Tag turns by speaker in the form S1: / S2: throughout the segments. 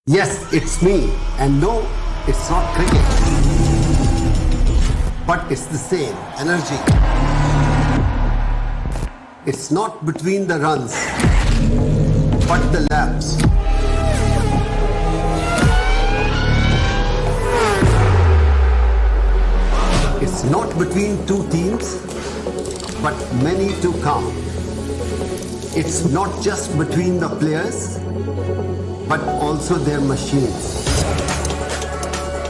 S1: Yes, it's me. And no, it's not cricket. But it's the same energy. It's not between the runs, but the laps. It's not between two teams, but many to come. It's not just between the players, but also their machines.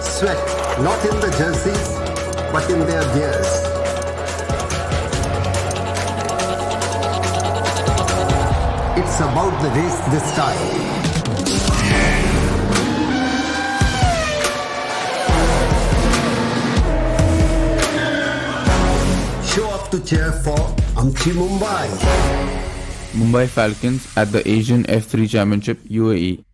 S1: Sweat, not in the jerseys, but in their gears. It's about the race this time. Show up to cheer for Amchi Mumbai.
S2: Mumbai Falcons at the Asian F3 Championship UAE.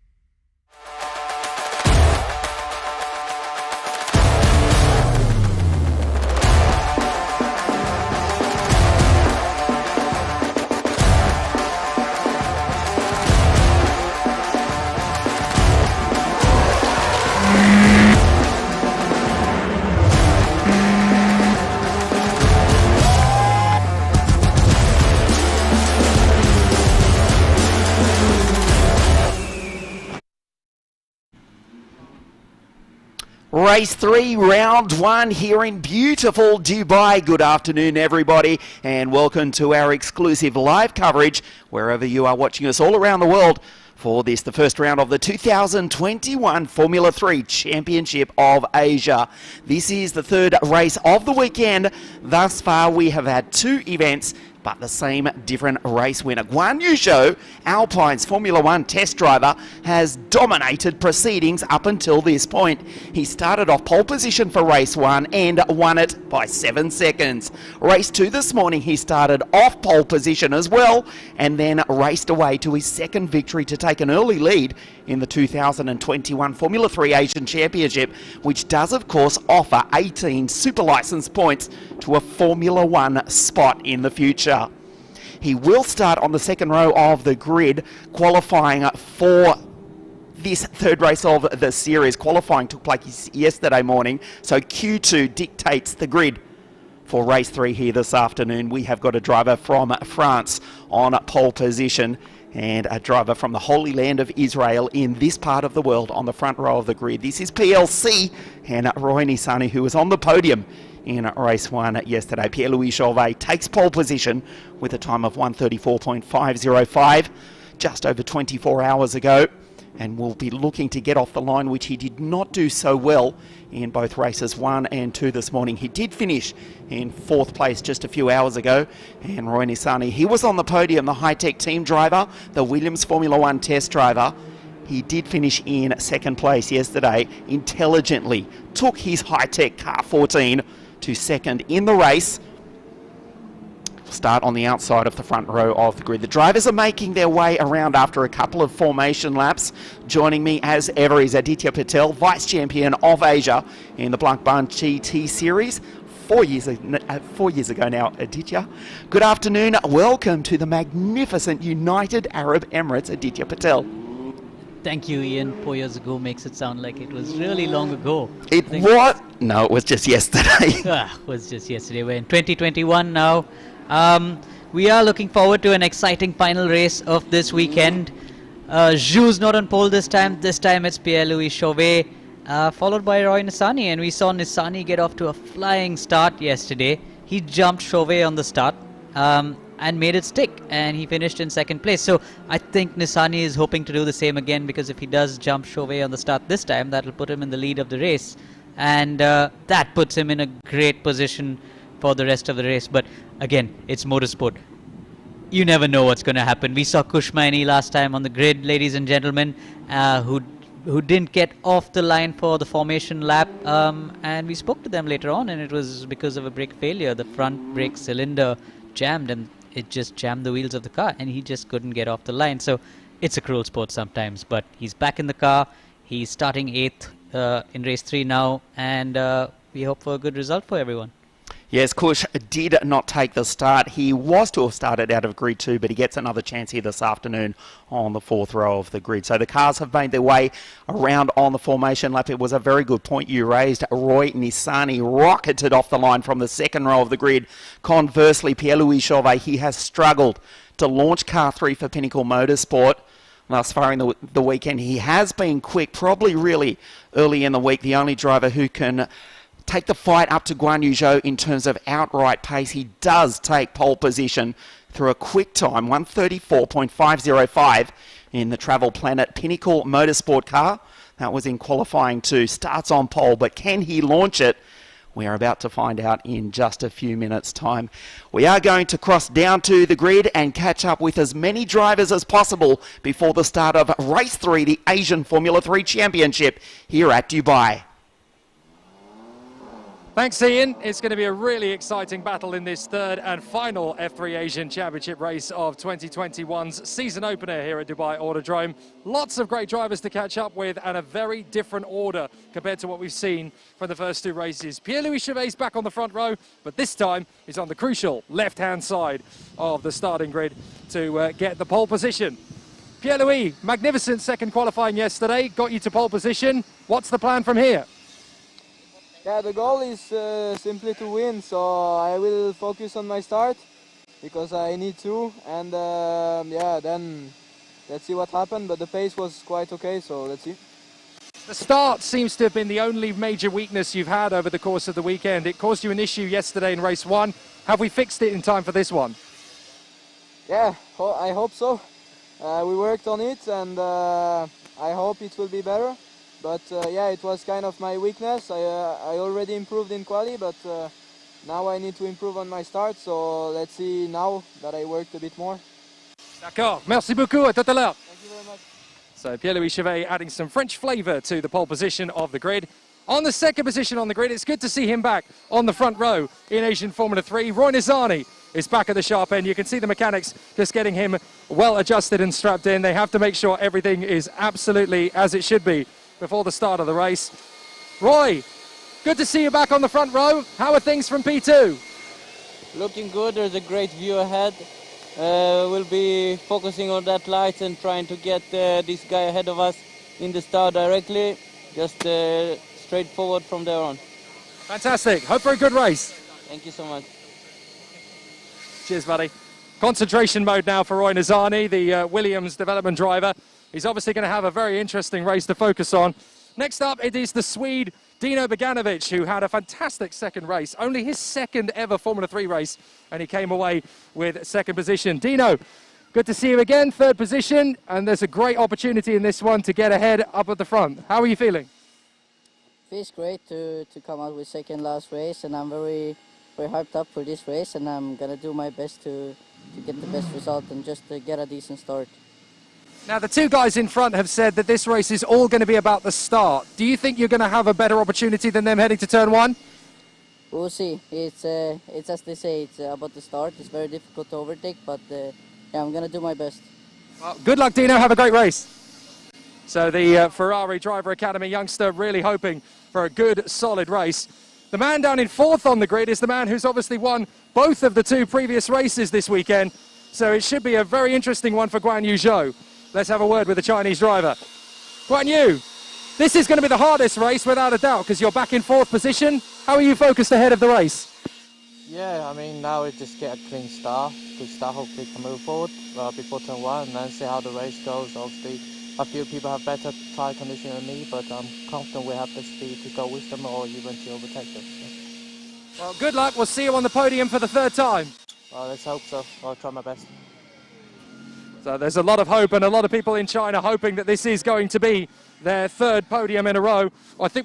S3: Race 3, round 1 here in beautiful Dubai. Good afternoon, everybody, and welcome to our exclusive live coverage wherever you are watching us all around the world for this, the first round of the 2021 Formula 3 Championship of Asia. This is the third race of the weekend. Thus far, we have had 2 events, but the same different race winner. Guan Yu Zhou, Alpine's Formula 1 test driver, has dominated proceedings up until this point. He started off pole position for race 1 and won it by 7 seconds. Race 2 this morning, he started off pole position as well and then raced away to his second victory to take an early lead in the 2021 Formula 3 Asian Championship, which does of course offer 18 super license points to a Formula 1 spot in the future. He will start on the second row of the grid, qualifying for this third race of the series. Qualifying took place yesterday morning, so Q2 dictates the grid for race 3 here this afternoon. We have got a driver from France on pole position and a driver from the Holy Land of Israel in this part of the world on the front row of the grid. This is PLC and Roy Nissany, who was on the podium in race 1 yesterday. Pierre-Louis Chovet takes pole position with a time of 1:34.505 just over 24 hours ago, and will be looking to get off the line, which he did not do so well in both races 1 and 2 this morning. He did finish in 4th place just a few hours ago, and Roy Nissany, he was on the podium, the high-tech team driver, the Williams Formula 1 test driver. He did finish in 2nd place yesterday, intelligently took his high-tech car 14 to 2nd in the race. Start on the outside of the front row of the grid. The drivers are making their way around after a couple of formation laps. Joining me as ever is Aditya Patel, Vice Champion of Asia in the Blancpain GT Series. 4 years ago now, Aditya. Good afternoon. Welcome to the magnificent United Arab Emirates, Aditya Patel.
S4: Thank you, Ian. 4 years ago makes it sound like it was really long ago.
S3: It was? No, it was just yesterday.
S4: It was just yesterday. We're in 2021 now. We are looking forward to an exciting final race of this weekend. Zhou's not on pole this time. This time it's Pierre-Louis Chovet, followed by Roy Nissany. And we saw Nissany get off to a flying start yesterday. He jumped Chovet on the start and made it stick. And he finished in 2nd place. So I think Nissany is hoping to do the same again, because if he does jump Chovet on the start this time, that will put him in the lead of the race. And that puts him in a great position for the rest of the race. But again, it's motorsport. You never know what's going to happen. We saw Kush Maini last time on the grid, ladies and gentlemen, who didn't get off the line for the formation lap, and we spoke to them later on, and it was because of a brake failure. The front brake cylinder jammed, and it just jammed the wheels of the car, and he just couldn't get off the line. So it's a cruel sport sometimes, but he's back in the car. He's starting 8th in race 3 now, and we hope for a good result for everyone.
S3: Yes, Kush did not take the start. He was to have started out of grid 2, but he gets another chance here this afternoon on the 4th row of the grid. So the cars have made their way around on the formation lap. It was a very good point you raised. Roy Nissany rocketed off the line from the 2nd row of the grid. Conversely, Pierre-Louis Chovet, he has struggled to launch car 3 for Pinnacle Motorsport. Thus far in the weekend, he has been quick, probably really early in the week, the only driver who can take the fight up to Guan Yu Zhou in terms of outright pace. He does take pole position through a quick time, 1:34.505 in the Travel Planet Pinnacle Motorsport car. That was in qualifying 2. Starts on pole, but can he launch it? We are about to find out in just a few minutes' time. We are going to cross down to the grid and catch up with as many drivers as possible before the start of Race 3, the Asian Formula 3 Championship here at Dubai.
S5: Thanks, Ian. It's going to be a really exciting battle in this 3rd and final F3 Asian Championship race of 2021's season opener here at Dubai Autodrome. Lots of great drivers to catch up with and a very different order compared to what we've seen from the first 2 races. Pierre-Louis Chovet's back on the front row, but this time he's on the crucial left-hand side of the starting grid to get the pole position. Pierre-Louis, magnificent second qualifying yesterday, got you to pole position. What's the plan from here?
S6: Yeah, the goal is simply to win, so I will focus on my start because I need to, and yeah, then let's see what happens, but the pace was quite okay, so let's see.
S5: The start seems to have been the only major weakness you've had over the course of the weekend. It caused you an issue yesterday in race 1. Have we fixed it in time for this one?
S6: Yeah, I hope so. We worked on it, and I hope it will be better. But yeah, it was kind of my weakness. I already improved in quali, but now I need to improve on my start. So let's see now that I worked a bit more.
S5: D'accord. Merci beaucoup. À tout à l'heure.
S6: Thank you very much.
S5: So Pierre-Louis Chovet adding some French flavour to the pole position of the grid. On the 2nd position on the grid, it's good to see him back on the front row in Asian Formula 3. Roy Nissany is back at the sharp end. You can see the mechanics just getting him well adjusted and strapped in. They have to make sure everything is absolutely as it should be before the start of the race. Roy, good to see you back on the front row. How are things from P2?
S7: Looking good, there's a great view ahead. We'll be focusing on that light and trying to get this guy ahead of us in the start directly. Just straight forward from there on.
S5: Fantastic. Hope for a good race.
S7: Thank you so much.
S5: Cheers, buddy. Concentration mode now for Roy Nissany, the Williams development driver. He's obviously going to have a very interesting race to focus on. Next up, it is the Swede Dino Beganovic, who had a fantastic second race, only his 2nd ever Formula 3 race, and he came away with 2nd position. Dino, good to see you again, 3rd position, and there's a great opportunity in this one to get ahead up at the front. How are you feeling?
S8: Feels great to come out with 2nd last race, and I'm very hyped up for this race, and I'm going to do my best to get the best result and just get a decent start.
S5: Now, the 2 guys in front have said that this race is all going to be about the start. Do you think you're going to have a better opportunity than them heading to turn 1?
S8: We'll see. It's as they say, it's about the start. It's very difficult to overtake, but yeah, I'm going to do my best.
S5: Well, good luck, Dino. Have a great race. So the Ferrari Driver Academy youngster really hoping for a good, solid race. The man down in 4th on the grid is the man who's obviously won both of the 2 previous races this weekend. So it should be a very interesting one for Guan Yu Zhou. Let's have a word with the Chinese driver. Guan Yu, this is going to be the hardest race without a doubt because you're back in 4th position. How are you focused ahead of the race?
S9: Yeah, I mean, now we just get a clean start. Good start, hopefully can move forward before turn 1 and then see how the race goes. Obviously, a few people have better tyre condition than me, but I'm confident we have the speed to go with them or even to overtake them. So.
S5: Well, good luck. We'll see you on the podium for the 3rd time.
S9: Well, let's hope so. I'll try my best.
S5: So there's a lot of hope and a lot of people in China hoping that this is going to be their 3rd podium in a row. I think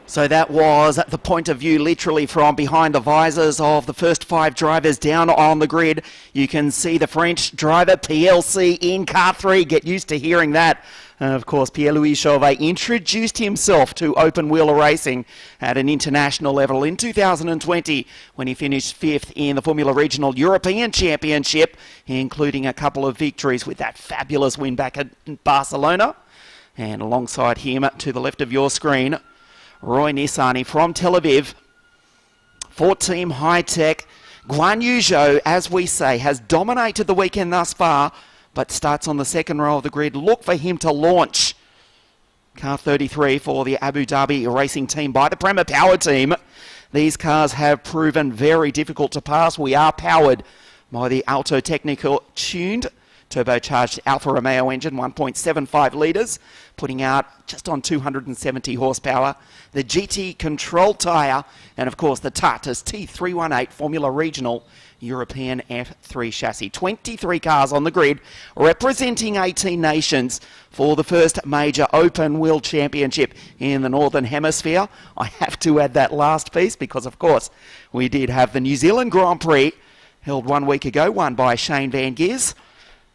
S3: So that was the point of view literally from behind the visors of the first 5 drivers down on the grid. You can see the French driver PLC in car 3. Get used to hearing that. Of course, Pierre-Louis Chovet introduced himself to open-wheeler racing at an international level in 2020 when he finished 5th in the Formula Regional European Championship, including a couple of victories with that fabulous win back at Barcelona. And alongside him, to the left of your screen, Roy Nissany from Tel Aviv. For Team High Tech, Guan Yu Zhou, as we say, has dominated the weekend thus far, but starts on the second row of the grid. Look for him to launch. Car 33 for the Abu Dhabi racing team by the Prema Power team. These cars have proven very difficult to pass. We are powered by the Alto Technical tuned turbocharged Alfa Romeo engine, 1.75 litres, putting out just on 270 horsepower. The GT Control tyre, and of course the Tartus T318 Formula Regional European F3 chassis. 23 cars on the grid, representing 18 nations for the first major open wheel championship in the Northern Hemisphere. I have to add that last piece because, of course, we did have the New Zealand Grand Prix held 1 week ago, won by Shane Van Giers.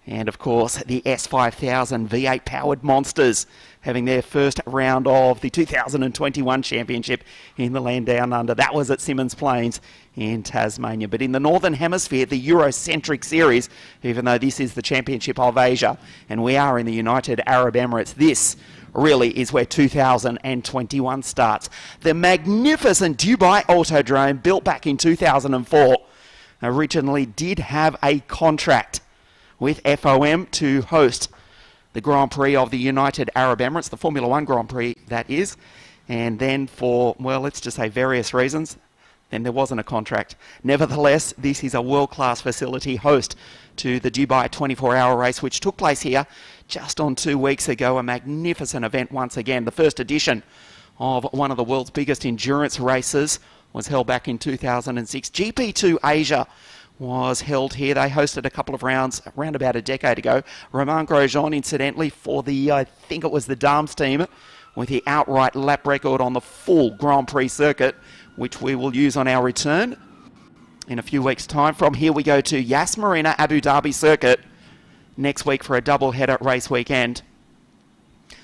S3: And, of course, the S5000 V8 powered monsters having their first round of the 2021 championship in the land down under. That was at Symonds Plains in Tasmania. But in the Northern Hemisphere, the Eurocentric series, even though this is the Championship of Asia and we are in the United Arab Emirates, this really is where 2021 starts. The magnificent Dubai Autodrome, built back in 2004, originally did have a contract with FOM to host the Grand Prix of the United Arab Emirates, the Formula One Grand Prix, that is. And then for, well, let's just say various reasons, then there wasn't a contract. Nevertheless, this is a world-class facility, host to the Dubai 24-hour race, which took place here just on 2 weeks ago. A magnificent event once again. The first edition of one of the world's biggest endurance races was held back in 2006. GP2 Asia was held here. They hosted a couple of rounds around about a decade ago. Romain Grosjean, incidentally, for the, I think it was the Dames team, with the outright lap record on the full Grand Prix circuit, which we will use on our return in a few weeks' time. From here we go to Yas Marina Abu Dhabi circuit next week for a double-header race weekend.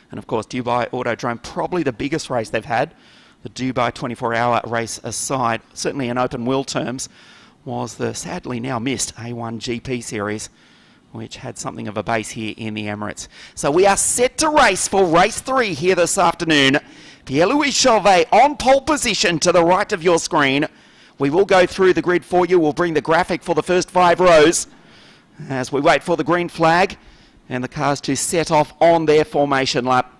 S3: And of course, Dubai Autodrome, probably the biggest race they've had. The Dubai 24-hour race aside, certainly in open wheel terms, was the sadly now missed A1 GP series, which had something of a base here in the Emirates. So we are set to race for race 3 here this afternoon. Pierre-Louis Chovet on pole position to the right of your screen. We will go through the grid for you. We'll bring the graphic for the first 5 rows as we wait for the green flag and the cars to set off on their formation lap.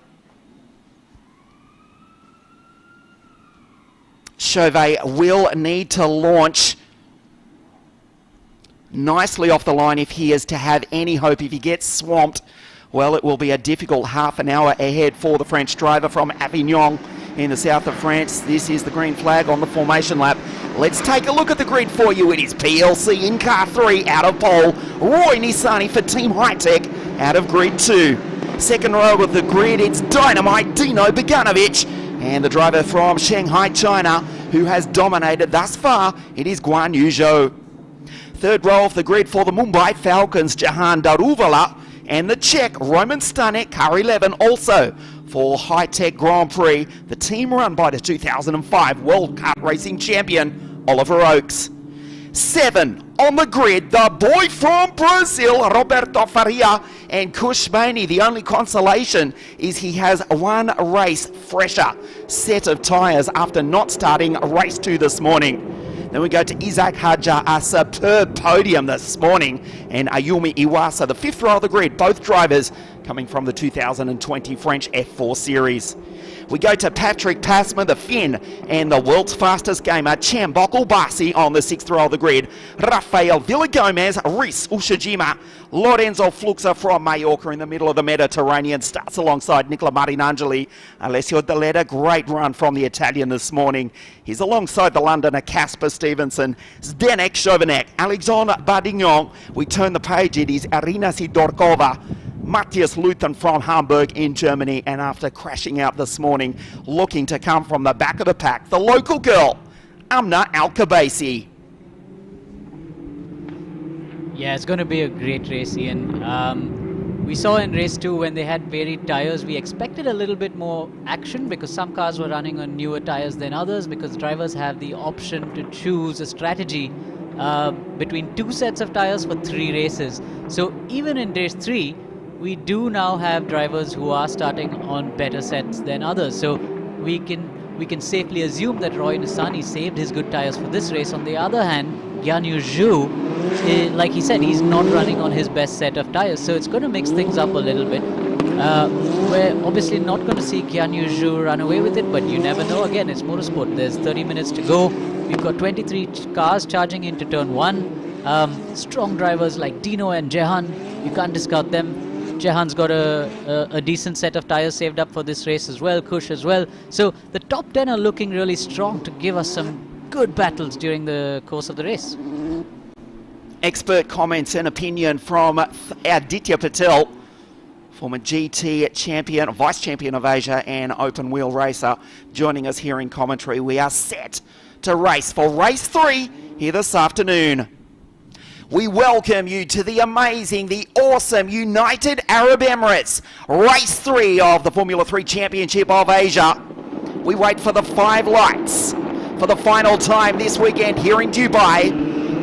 S3: Chovet will need to launch nicely off the line if he is to have any hope. If he gets swamped, well, it will be a difficult half an hour ahead for the French driver from Avignon in the south of France. This is the green flag on the formation lap. Let's take a look at the grid for you. It is PLC in car 3 out of pole. Roy Nissany for Team High Tech out of grid 2. Second row of the grid, it's Dynamite Dino Beganovic. And the driver from Shanghai, China, who has dominated thus far, it is Guan Yu Zhou. Third row of the grid for the Mumbai Falcons, Jehan Daruvala, and the Czech Roman Stanek, car 11, also for High Tech Grand Prix, the team run by the 2005 World Cup racing champion, Oliver Oakes. 7 on the grid, the boy from Brazil, Roberto Faria, and Kush Maini. The only consolation is he has 1 race fresher set of tyres after not starting race 2 this morning. Then we go to Isaac Hadja, a superb podium this morning, and Ayumi Iwasa, the 5th row of the grid, both drivers coming from the 2020 French F4 Series. We go to Patrick Passman, the Finn, and the world's fastest gamer, Chambok Basi, on the 6th row of the grid. Rafael Villagomez, Rhys Ushijima, Lorenzo Fluxa from Mallorca in the middle of the Mediterranean, starts alongside Nicola Marinangeli. Alessio Deletta, great run from the Italian this morning. He's alongside the Londoner Casper Stevenson, Zdenek Chovanec, Alexandre Badignon. We turn the page, it is Arina Sidorkova. Matthias Luthen from Hamburg in Germany, and after crashing out this morning, looking to come from the back of the pack, the local girl, Amna Al-Kabasi.
S4: Yeah, it's going to be a great race, Ian. We saw in race 2 when they had varied tyres, we expected a little bit more action because some cars were running on newer tyres than others, because drivers have the option to choose a strategy between 2 sets of tyres for 3 races. So even in race 3, we do now have drivers who are starting on better sets than others. So we can safely assume that Roy Nissany saved his good tyres for this race. On the other hand, Guanyu Zhou, like he said, he's not running on his best set of tyres, so it's going to mix things up a little bit. We're obviously not going to see Guanyu Zhou run away with it, but you never know. Again, it's motorsport. There's 30 minutes to go. We've got 23 cars charging into turn 1. Strong drivers like Dino and Jehan, you can't discount them. Jehan's got a decent set of tyres saved up for this race as well, Kush as well. So the top 10 are looking really strong to give us some good battles during the course of the race.
S3: Expert comments and opinion from Aditya Patel, former GT champion, vice champion of Asia and open wheel racer, joining us here in commentary. We are set to race for race 3 here this afternoon. We welcome you to the amazing, the awesome United Arab Emirates, race 3 of the Formula 3 Championship of Asia. We wait for the 5 lights for the final time this weekend here in Dubai.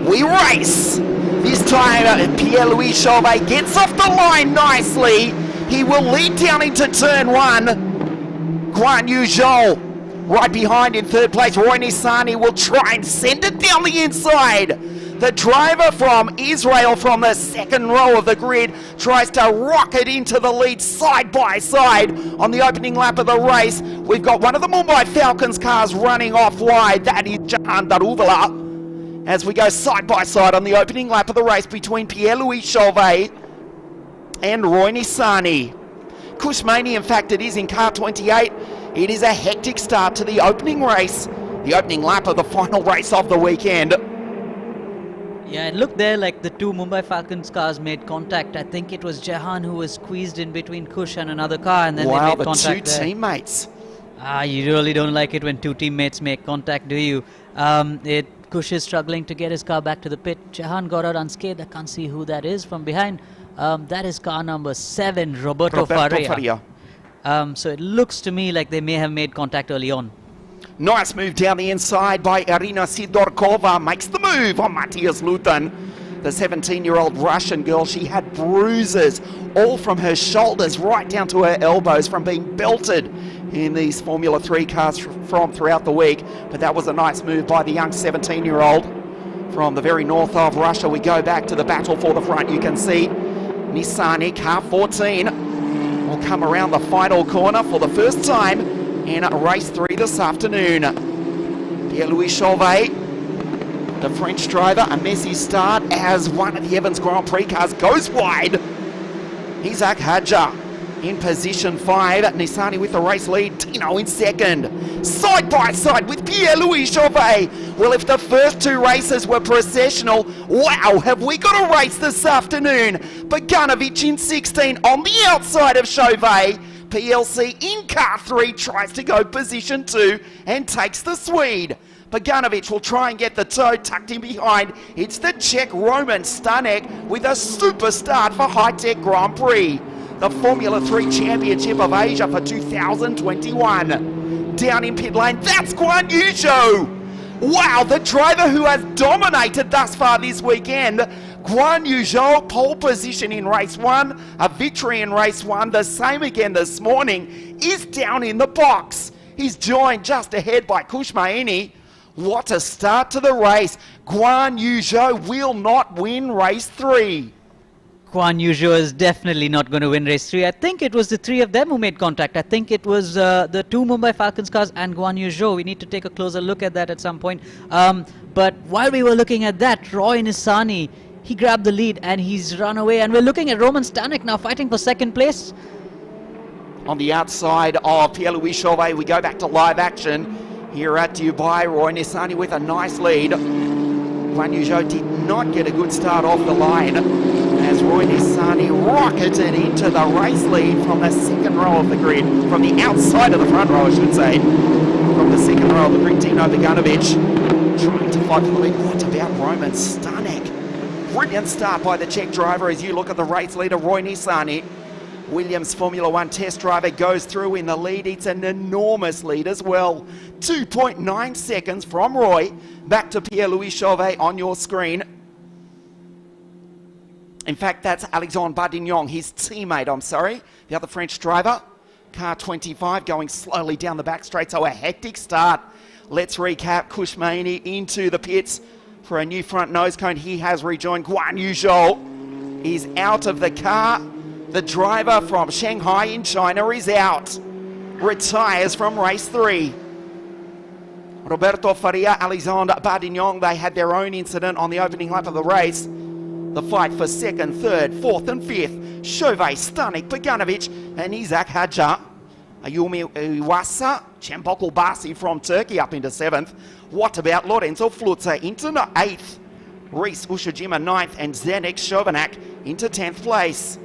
S3: We race. This time, Pierre-Louis Chovet gets off the line nicely. He will lead down into turn 1. Guanyu Zhou right behind in 3rd place. Roy Nissany will try and send it down the inside. The driver from Israel from the 2nd row of the grid tries to rocket into the lead side by side on the opening lap of the race. We've got one of the Mumbai Falcons cars running off wide. That is Jehan Daruvala. As we go side by side on the opening lap of the race between Pierre-Louis Chovet and Roy Nissany. Kush Maini, in fact, it is in car 28. It is a hectic start to the opening race, the opening lap of the final race of the weekend.
S4: Yeah, it looked there like the 2 Mumbai Falcons cars made contact. I think it was Jehan who was squeezed in between Kush and another car, and then they made contact there.
S3: Wow, the 2 teammates.
S4: You really don't like it when 2 teammates make contact, do you? Kush is struggling to get his car back to the pit. Jehan got out unscathed. I can't see who that is from behind. That is car number 7, Roberto Faria. So it looks to me like they may have made contact early on.
S3: Nice move down the inside by Irina Sidorkova. Makes the move on Matthias Luthen. The 17-year-old Russian girl, she had bruises all from her shoulders right down to her elbows from being belted in these Formula 3 cars from throughout the week. But that was a nice move by the young 17-year-old from the very north of Russia. We go back to the battle for the front. You can see Nissany, car 14, will come around the final corner for the first time in race 3 this afternoon. Pierre-Louis Chovet, the French driver, a messy start as one of the Evans Grand Prix cars goes wide. Isaac Hadja in position 5. Nissany with the race lead. Dino in 2nd. Side by side with Pierre-Louis Chovet. Well, if the first 2 races were processional, wow, have we got a race this afternoon. Bogdanovic in 16 on the outside of Chovet. PLC in car 3 tries to go position 2 and takes the Swede. Bogdanovic will try and get the toe tucked in behind. It's the Czech Roman Stanek with a super start for High Tech Grand Prix. The Formula 3 Championship of Asia for 2021. Down in pit lane, that's Guanyu Zhou. Wow, the driver who has dominated thus far this weekend. Guanyu Zhou, pole position in race 1, a victory in race 1, the same again this morning, is down in the box. He's joined just ahead by Kush Maini. What a start to the race. Guanyu Zhou will not win race 3.
S4: Guanyu Zhou is definitely not going to win race 3. I think it was the 3 of them who made contact. I think it was the 2 Mumbai Falcons cars and Guanyu Zhou. We need to take a closer look at that at some point. But while we were looking at that, Roy Nissany, he grabbed the lead and he's run away. And we're looking at Roman Stanek now fighting for 2nd place.
S3: On the outside of Pierre-Louis Chovet, we go back to live action here at Dubai. Roy Nissany with a nice lead. Guanyu Zhou did not get a good start off the line as Roy Nissani rocketed into the race lead from the second row of the grid, from the outside of the front row, I should say. From the second row of the grid, Dino Beganovic trying to fight for the lead. What about Roman Stanek? Brilliant start by the Czech driver as you look at the race leader, Roy Nissani. Williams Formula One test driver goes through in the lead. It's an enormous lead as well. 2.9 seconds from Roy. Back to Pierre-Louis Chovet on your screen. In fact, that's Alexandre Bardignon, his teammate, the other French driver. Car 25 going slowly down the back straight, so a hectic start. Let's recap. Kush Maini into the pits for a new front nose cone. He has rejoined. Guan Yu Zhou is out of the car. The driver from Shanghai in China is out. Retires from race 3. Roberto Faria, Alexandre Bardignon, they had their own incident on the opening lap of the race. The fight for second, third, fourth and fifth. Chovet, Stanek, Beganovic and Isaac Hadja. Ayumi Iwasa, Cembokul Basi from Turkey up into 7th. What about Lorenzo Flutzer into 8th? Reese Ushijima 9th and Zdenek Shovanak into 10th place.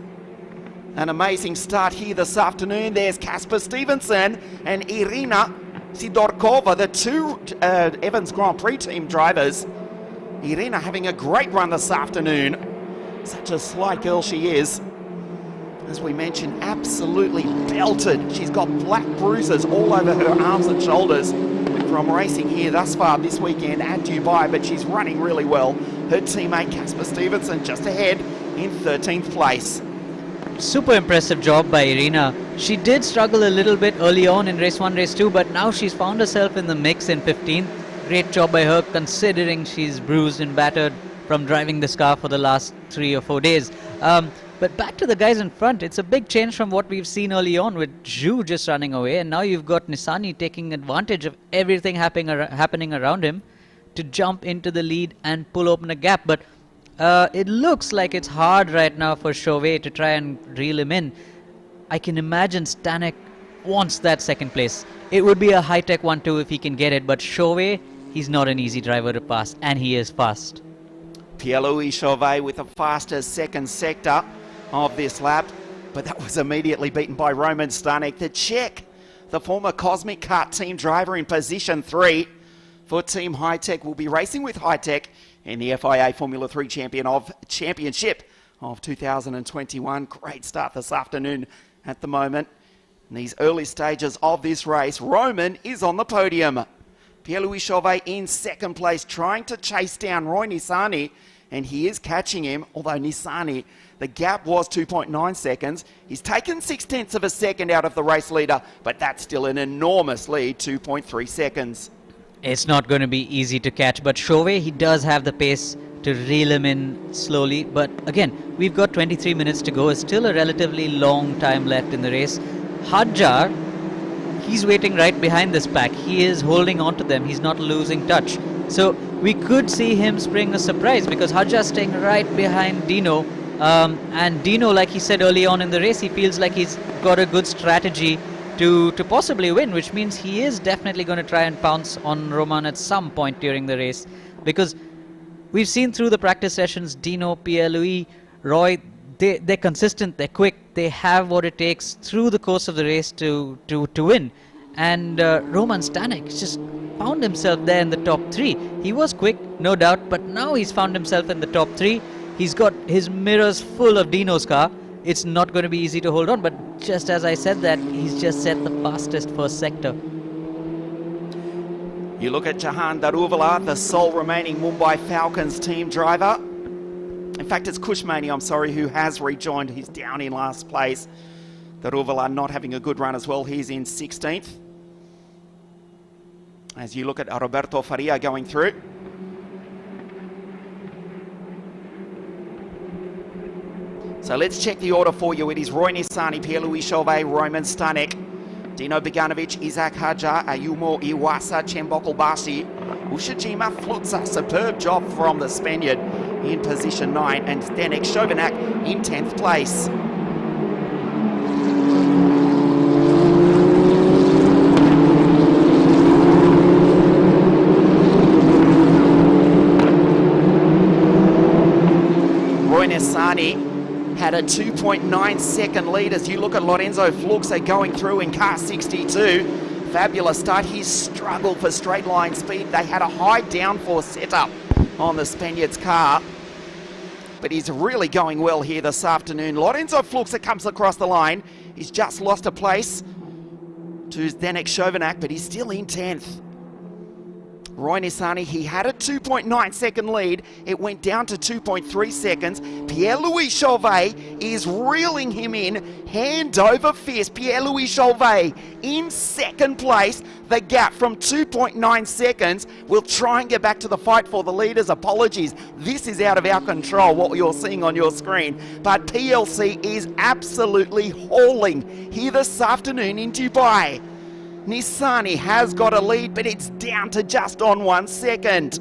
S3: An amazing start here this afternoon. There's Casper Stevenson and Irina Sidorkova, the two Evans Grand Prix team drivers. Irina having a great run this afternoon. Such a slight girl she is. As we mentioned, absolutely belted. She's got black bruises all over her arms and shoulders from racing here thus far this weekend at Dubai, but she's running really well. Her teammate Casper Stevenson just ahead in 13th place.
S4: Super impressive job by Irina. She did struggle a little bit early on in race 1, race 2, but now she's found herself in the mix in 15th. Great job by her considering she's bruised and battered from driving this car for the last 3 or 4 days. But back to the guys in front, it's a big change from what we've seen early on with Zhu just running away, and now you've got Nissani taking advantage of everything happening around him to jump into the lead and pull open a gap. But it looks like it's hard right now for Chovet to try and reel him in. I can imagine Stanek wants that second place. It would be a high-tech 1-2 if he can get it, but Chovet, he's not an easy driver to pass, and he is fast.
S3: Pierre-Louis Chovet with the fastest second sector of this lap, but that was immediately beaten by Roman Stanek, the Czech, the former Cosmic Kart team driver in position 3 for Team High-Tech. Will be racing with High-Tech in the FIA Formula 3 Championship of 2021. Great start this afternoon at the moment. In these early stages of this race, Roman is on the podium. Pierre-Louis Chovet in second place, trying to chase down Roy Nissani, and he is catching him, although Nissani, the gap was 2.9 seconds. He's taken 0.6 of a second out of the race leader, but that's still an enormous lead, 2.3 seconds.
S4: It's not going to be easy to catch, but Chovet, he does have the pace to reel him in slowly. But again, we've got 23 minutes to go. It's still a relatively long time left in the race. Hadjar, he's waiting right behind this pack. He is holding on to them. He's not losing touch. So we could see him spring a surprise because Hadjar's staying right behind Dino. And Dino, like he said early on in the race, he feels like he's got a good strategy to possibly win, which means he is definitely going to try and pounce on Roman at some point during the race. Because we've seen through the practice sessions, Dino, Pierre-Louis, Roy, they're consistent, they're quick, they have what it takes through the course of the race to win. And Roman Stanek just found himself there in the top 3. He was quick, no doubt, but now he's found himself in the top 3. He's got his mirrors full of Dino's car. It's not going to be easy to hold on, but just as I said that, he's just set the fastest first sector.
S3: You look at Jehan Daruvala, the sole remaining Mumbai Falcons team driver. In fact, it's Kush Maini, who has rejoined. He's down in last place. Daruvala not having a good run as well. He's in 16th. As you look at Roberto Faria going through. So let's check the order for you. It is Roy Nissani, Pierre-Louis Chovet, Roman Stanek, Dino Beganovic, Isaac Hadja, Ayumu Iwasa, Cembokul Basi, Ushijima Flutzer. Superb job from the Spaniard in position 9, and Zdenek Shovanak in 10th place. Roy Nissani had a 2.9 second lead. As you look at Lorenzo Fluxa going through in car 62. Fabulous start. He struggled for straight line speed. They had a high downforce setup on the Spaniard's car. But he's really going well here this afternoon. Lorenzo Fluxa comes across the line. He's just lost a place to Zdenek Chovanec, but he's still in 10th. Roy Nissany, he had a 2.9 second lead. It went down to 2.3 seconds. Pierre-Louis Chovet is reeling him in, hand over fist. Pierre-Louis Chovet in second place. The gap from 2.9 seconds. We'll try and get back to the fight for the leaders. Apologies, this is out of our control, what you're seeing on your screen. But PLC is absolutely hauling here this afternoon in Dubai. Nissany has got a lead, but it's down to just on 1 second.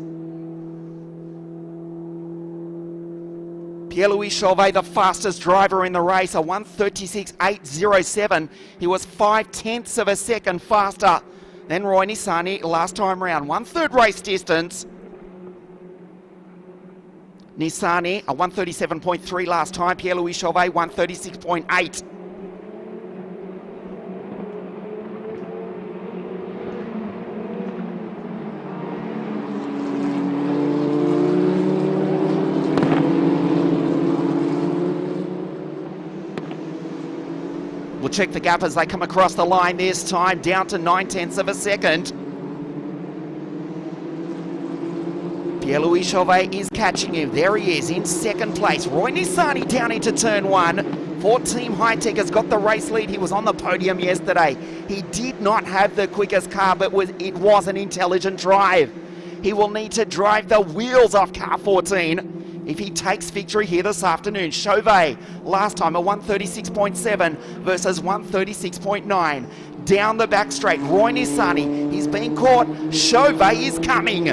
S3: Pierre-Louis Chovet, the fastest driver in the race, a 1:36.807. He was 0.5 of a second faster than Roy Nissany last time round. 1/3 race distance. Nissany, a 1:37.3 last time. Pierre-Louis Chovet, 1:36.8. We'll check the gap as they come across the line this time, down to 0.9 of a second. Pierre-Louis Chovet is catching him. There he is in second place. Roy Nissany down into turn 1. For Team Hi-Tech has got the race lead. He was on the podium yesterday. He did not have the quickest car, but it was an intelligent drive. He will need to drive the wheels off car 14 if he takes victory here this afternoon. Chovet, last time a 1:36.7 versus 1:36.9. Down the back straight, Roy Nissany, he's being caught. Chovet is coming.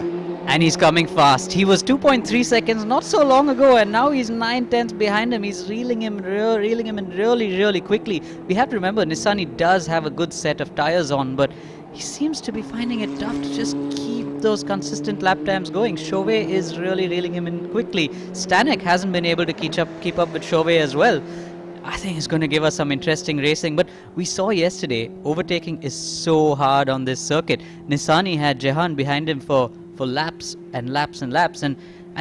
S4: And he's coming fast. He was 2.3 seconds not so long ago, and now he's 9/10 behind him. He's reeling him in really quickly. We have to remember, Nissany does have a good set of tires on, but he seems to be finding it tough to just keep those consistent lap times going. Chovet is really reeling him in quickly. Stanek hasn't been able to keep up with Chovet as well. I think it's going to give us some interesting racing, but we saw yesterday, overtaking is so hard on this circuit. Nissany had Jehan behind him for laps and laps and laps, and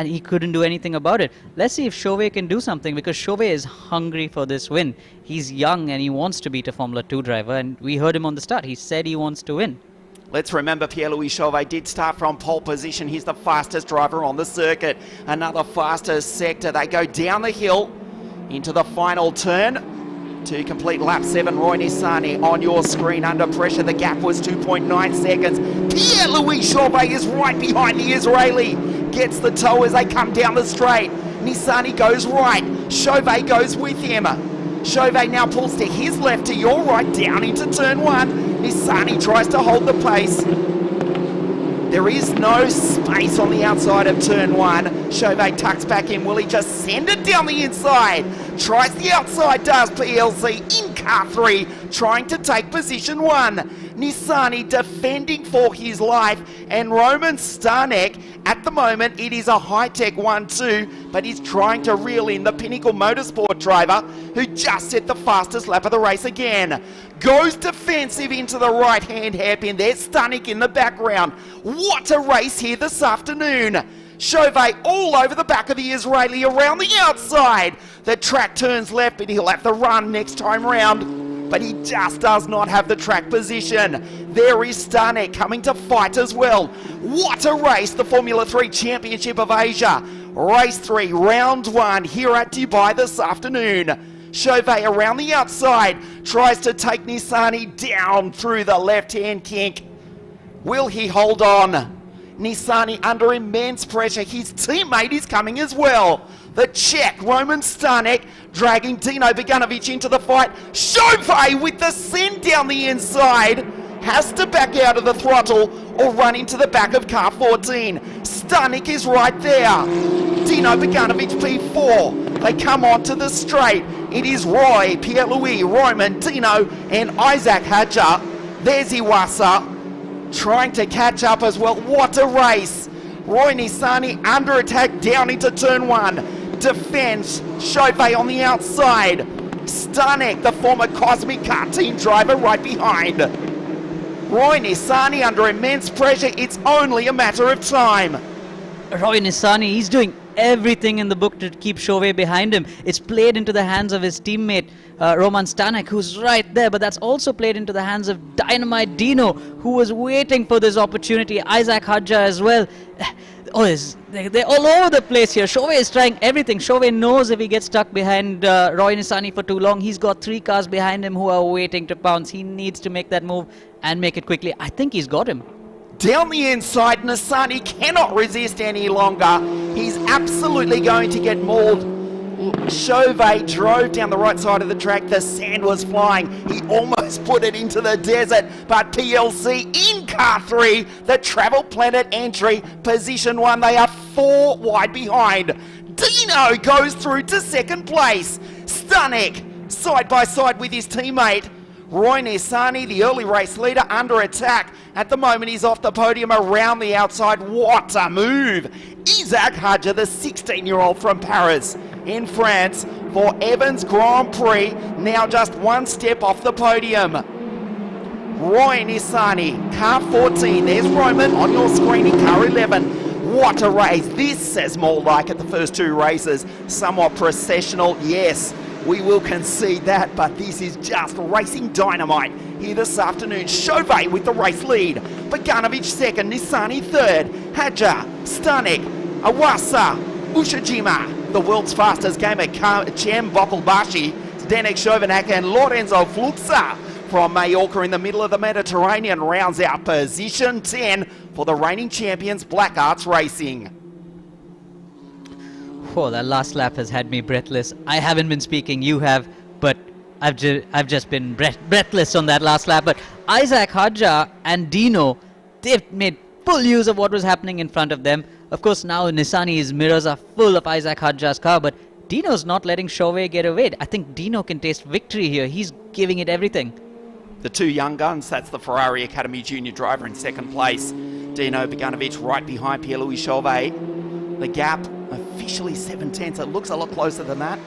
S4: he couldn't do anything about it. Let's see if Chovet can do something, because Chovet is hungry for this win. He's young and he wants to beat a Formula 2 driver, and we heard him on the start. He said he wants to win.
S3: Let's remember Pierre-Louis Chovet did start from pole position. He's the fastest driver on the circuit. Another fastest sector. They go down the hill into the final turn to complete lap 7. Roy Nissany on your screen under pressure. The gap was 2.9 seconds. Pierre-Louis Chovet is right behind the Israeli. Gets the tow as they come down the straight. Nissany goes right. Chovet goes with him. Chovet now pulls to his left, to your right, down into turn 1. Nissany tries to hold the pace. There is no space on the outside of turn 1. Chovet tucks back in. Will he just send it down the inside? Tries the outside, does PLC in car 3, trying to take position 1. Nissany defending for his life, and Roman Stanek, at the moment, it is a Hi-Tech 1-2, but he's trying to reel in the Pinnacle Motorsport driver who just set the fastest lap of the race again. Goes defensive into the right-hand hairpin. There's Stanek in the background. What a race here this afternoon. Chovet all over the back of the Israeli around the outside. The track turns left, but he'll have to run next time round. But he just does not have the track position. There is Stanek coming to fight as well. What a race, the Formula 3 Championship of Asia. Race 3, round 1 here at Dubai this afternoon. Chovet around the outside tries to take Nissany down through the left-hand kink. Will he hold on? Nissany under immense pressure. His teammate is coming as well. The Czech, Roman Stanek, dragging Dino Beganovic into the fight. Chovet with the send down the inside. Has to back out of the throttle or run into the back of car 14. Stanek is right there. Dino Beganovic P4. They come onto the straight. It is Roy, Pierre-Louis, Roman, Dino, and Isaac Hadja. There's Iwasa trying to catch up as well. What a race. Roy Nissany under attack down into turn 1. defends Chovet on the outside. Stanek, the former Cosmic Car team driver, right behind. Roy Nissany under immense pressure. It's only a matter of time.
S4: Roy Nissany, he's doing everything in the book to keep Chovet behind him. It's played into the hands of his teammate Roman Stanek, who's right there, but that's also played into the hands of Dynamite Dino, who was waiting for this opportunity. Isaac Hadja as well. They're all over the place here. Chovet is trying everything. Chovet knows if he gets stuck behind Roy Nissany for too long, he's got 3 cars behind him who are waiting to pounce. He needs to make that move and make it quickly. I think he's got him.
S3: Down the inside, Nissany cannot resist any longer. He's absolutely going to get mauled. Chovet drove down the right side of the track. The sand was flying. He almost put it into the desert. But PLC in car 3, the Travel Planet entry, position 1. They are 4 wide behind. Dino goes through to second place. Stanek side by side with his teammate. Roy Nissany, the early race leader, under attack. At the moment, he's off the podium around the outside. What a move! Isaac Hadja, the 16-year-old from Paris in France for Evans Grand Prix, now just 1 step off the podium. Roy Nissany, car 14. There's Roman on your screen in car 11. What a race. This is more like at the first 2 races. Somewhat processional, yes. We will concede that, but this is just racing dynamite here this afternoon. Chovet with the race lead. Bogdanovic second, Nissany third. Hadja, Stanek, Awasa, Ushijima, the world's fastest gamer, Cem Bokelbashi, Zdenek Chovanec and Lorenzo Fluxa from Mallorca in the middle of the Mediterranean rounds out position 10 for the reigning champions, Black Arts Racing.
S4: Oh, that last lap has had me breathless. I haven't been speaking, you have, but I've just been breathless on that last lap. But Isaac Hadja and Dino, they've made full use of what was happening in front of them. Of course, now Nissany's mirrors are full of Isaac Hadja's car, but Dino's not letting Chovet get away. I think Dino can taste victory here. He's giving it everything.
S3: The 2 young guns, that's the Ferrari Academy junior driver in second place. Dino Bogdanovic right behind Pierre-Louis Chovet. The gap officially 7/10. It looks a lot closer than that.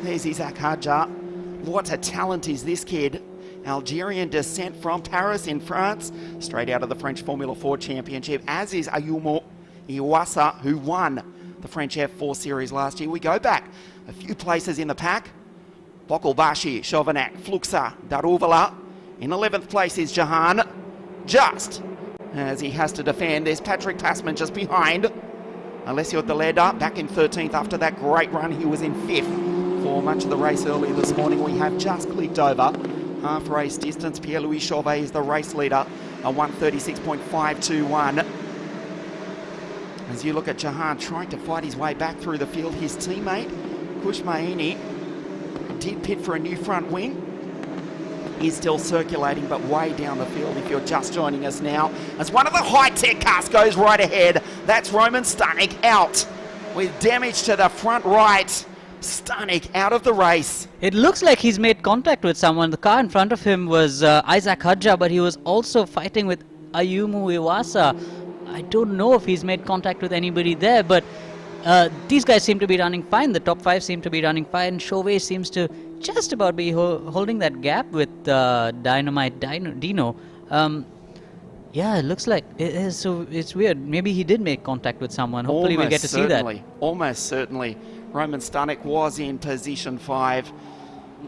S3: There's Isaac Hadja. What a talent is this kid. Algerian descent from Paris in France, straight out of the French Formula 4 Championship, as is Ayumu Iwasa, who won the French F4 Series last year. We go back a few places in the pack. Bokelbashi, Chovanec, Fluxa, Daruvala. In 11th place is Jehan, just as he has to defend. There's Patrick Passman just behind. Alessio Deleda back in 13th after that great run. He was in 5th for much of the race earlier this morning. We have just clicked over half race distance. Pierre-Louis Chovet is the race leader, a 1:36.521. As you look at Jehan trying to fight his way back through the field, his teammate Kush Maini did pit for a new front wing. He's still circulating, but way down the field if you're just joining us now. As one of the high-tech cars goes right ahead, that's Roman Stanek out with damage to the front right. Stanek out of the race.
S4: It looks like he's made contact with someone. The car in front of him was Isaac Hadja, but he was also fighting with Ayumu Iwasa. I don't know if he's made contact with anybody there, but these guys seem to be running fine. The top 5 seem to be running fine. Chovet seems to just about be holding that gap with Dynamite Dino. Yeah, it looks like it is, so it's weird. Maybe he did make contact with someone. Hopefully we'll get to see that.
S3: Almost certainly. Roman Stanek was in position 5,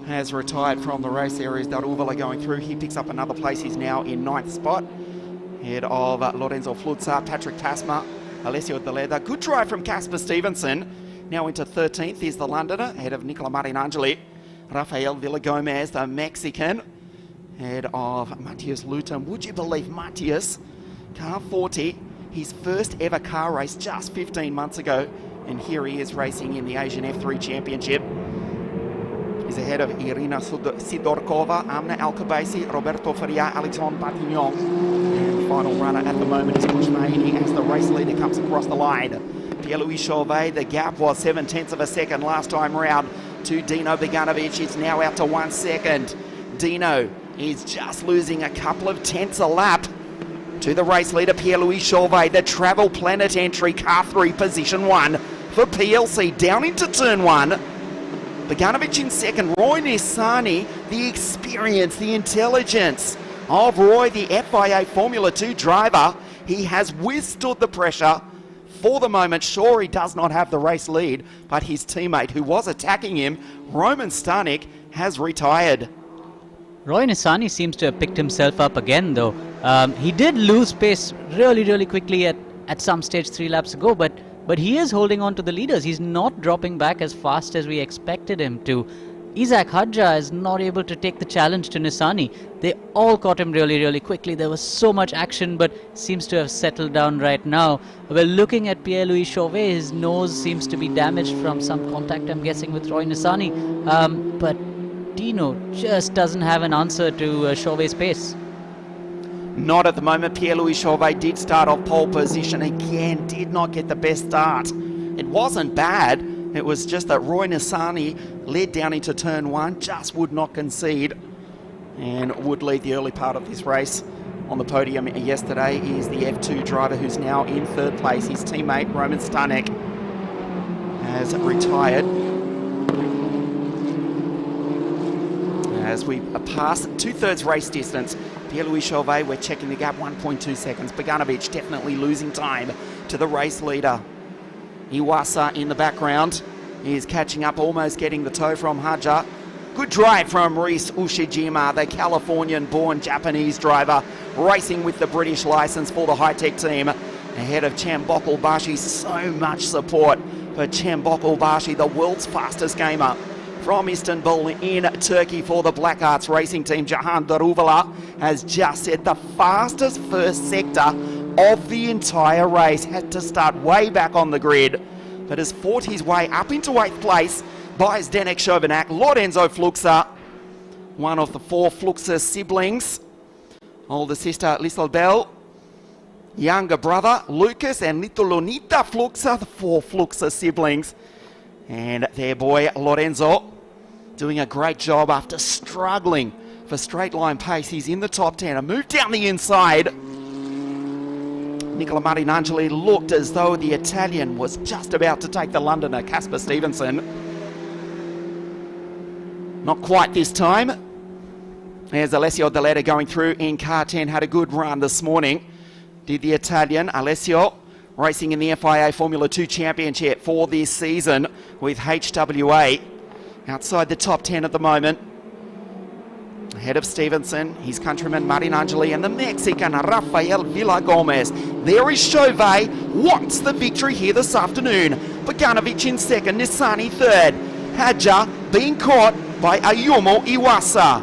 S3: has retired from the race. There is Daruvala going through. He picks up another place. He's now in 9th spot. Head of Lorenzo Flutza, Patrick Pasma, Alessio Deleda. Good drive from Casper Stevenson. Now into 13th is the Londoner, ahead of Nicola Marinangeli. Rafael Villagomez, the Mexican, head of Matthias Luton. Would you believe Matthias, car 40, his first ever car race just 15 months ago, and here he is racing in the Asian F3 Championship. He's ahead of Irina Sidorkova, Amna Alkabasi, Roberto Faria, Alexandre Batignon. And the final runner at the moment is Kush Maini as the race leader comes across the line. Pierre-Louis Chovet, the gap was 0.7 of a second last time round to Dino Bogdanovic. It's now out to 1 second. Dino is just losing a couple of tenths a lap to the race leader Pierre-Louis Chovet. The Travel Planet entry, car 3, position 1. for PLC down into turn 1. Bogdanovic in second, Roy Nissani, the experience, the intelligence of Roy, the FIA Formula 2 driver. He has withstood the pressure for the moment. Sure, he does not have the race lead, but his teammate who was attacking him, Roman Stanek, has retired.
S4: Roy Nissani seems to have picked himself up again, though. He did lose pace really quickly at some stage 3 laps ago, but he is holding on to the leaders. He's not dropping back as fast as we expected him to. Isaac Hadja is not able to take the challenge to Nissani. They all caught him really quickly. There was so much action, but seems to have settled down right now. We're looking at Pierre-Louis Chovet. His nose seems to be damaged from some contact, I'm guessing, with Roy Nissani. But Dino just doesn't have an answer to Chauvet's pace.
S3: Not at the moment. Pierre-Louis Chovet did start off pole position again, did not get the best start. It wasn't bad. It was just that Roy Nissani led down into turn 1, just would not concede, and would lead the early part of this race. On the podium yesterday is the F2 driver who's now in third place. His teammate, Roman Stanek, has retired. As we pass 2/3 race distance, Pierre-Louis Chovet, we're checking the gap, 1.2 seconds. Bogdanovic definitely losing time to the race leader. Iwasa in the background. He is catching up, almost getting the toe from Hadja. Good drive from Reese Ushijima, the Californian-born Japanese driver, racing with the British license for the high-tech team. Ahead of Chambok Bashi, so much support for Chambok Bashi, the world's fastest gamer. From Istanbul in Turkey for the Black Arts racing team, Jehan Daruvala has just set the fastest first sector of the entire race. Had to start way back on the grid, but has fought his way up into 8th place by Zdenek Šovenak. Lorenzo Fluxa, one of the 4 Fluxa siblings. Older sister Liselbel, younger brother Lucas, and little Lonita Fluxa, the 4 Fluxa siblings. And their boy Lorenzo doing a great job after struggling for straight line pace. He's in the top 10. A move down the inside. Nicola Marinangeli looked as though the Italian was just about to take the Londoner, Casper Stevenson. Not quite this time. There's Alessio Deletta going through in car 10. Had a good run this morning. Did the Italian. Alessio racing in the FIA Formula 2 Championship for this season with HWA. Outside the top 10 at the moment. Ahead of Stevenson, his countryman Marinangeli, and the Mexican Rafael Villagomez. There is Chovet, wants the victory here this afternoon. Bogdanovic in second, Nissani third. Hadja being caught by Ayumu Iwasa.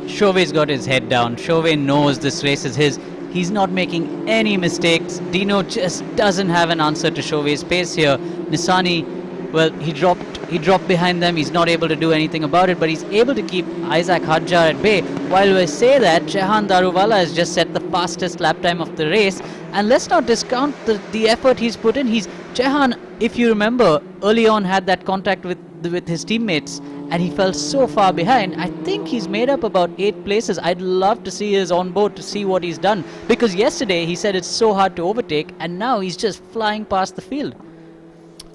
S4: Chauvet's got his head down. Chauvet knows this race is his. He's not making any mistakes. Dino just doesn't have an answer to Chauvet's pace here. Nissani, well, he dropped behind them. He's not able to do anything about it, but he's able to keep Isaac Hadja at bay. While we say that, Jehan Daruvala has just set the fastest lap time of the race. And let's not discount the effort he's put in. Jehan, if you remember, early on had that contact with his teammates, and he fell so far behind. I think he's made up about 8 places. I'd love to see his onboard to see what he's done, because yesterday he said it's so hard to overtake, and now he's just flying past the field.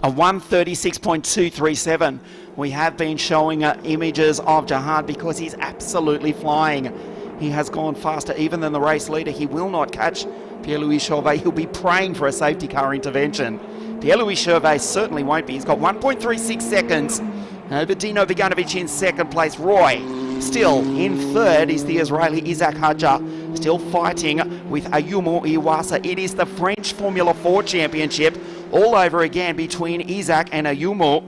S3: A 1:36.237. We have been showing images of Jehan because he's absolutely flying. He has gone faster even than the race leader. He will not catch Pierre-Louis Chovet. He'll be praying for a safety car intervention. Pierre-Louis Chovet certainly won't be. He's got 1.36 seconds over Dino Bogdanovic in second place. Roy still in third is the Israeli Isaac Hadja, still fighting with Ayumu Iwasa. It is the French Formula 4 Championship all over again between Isaac and Ayumu.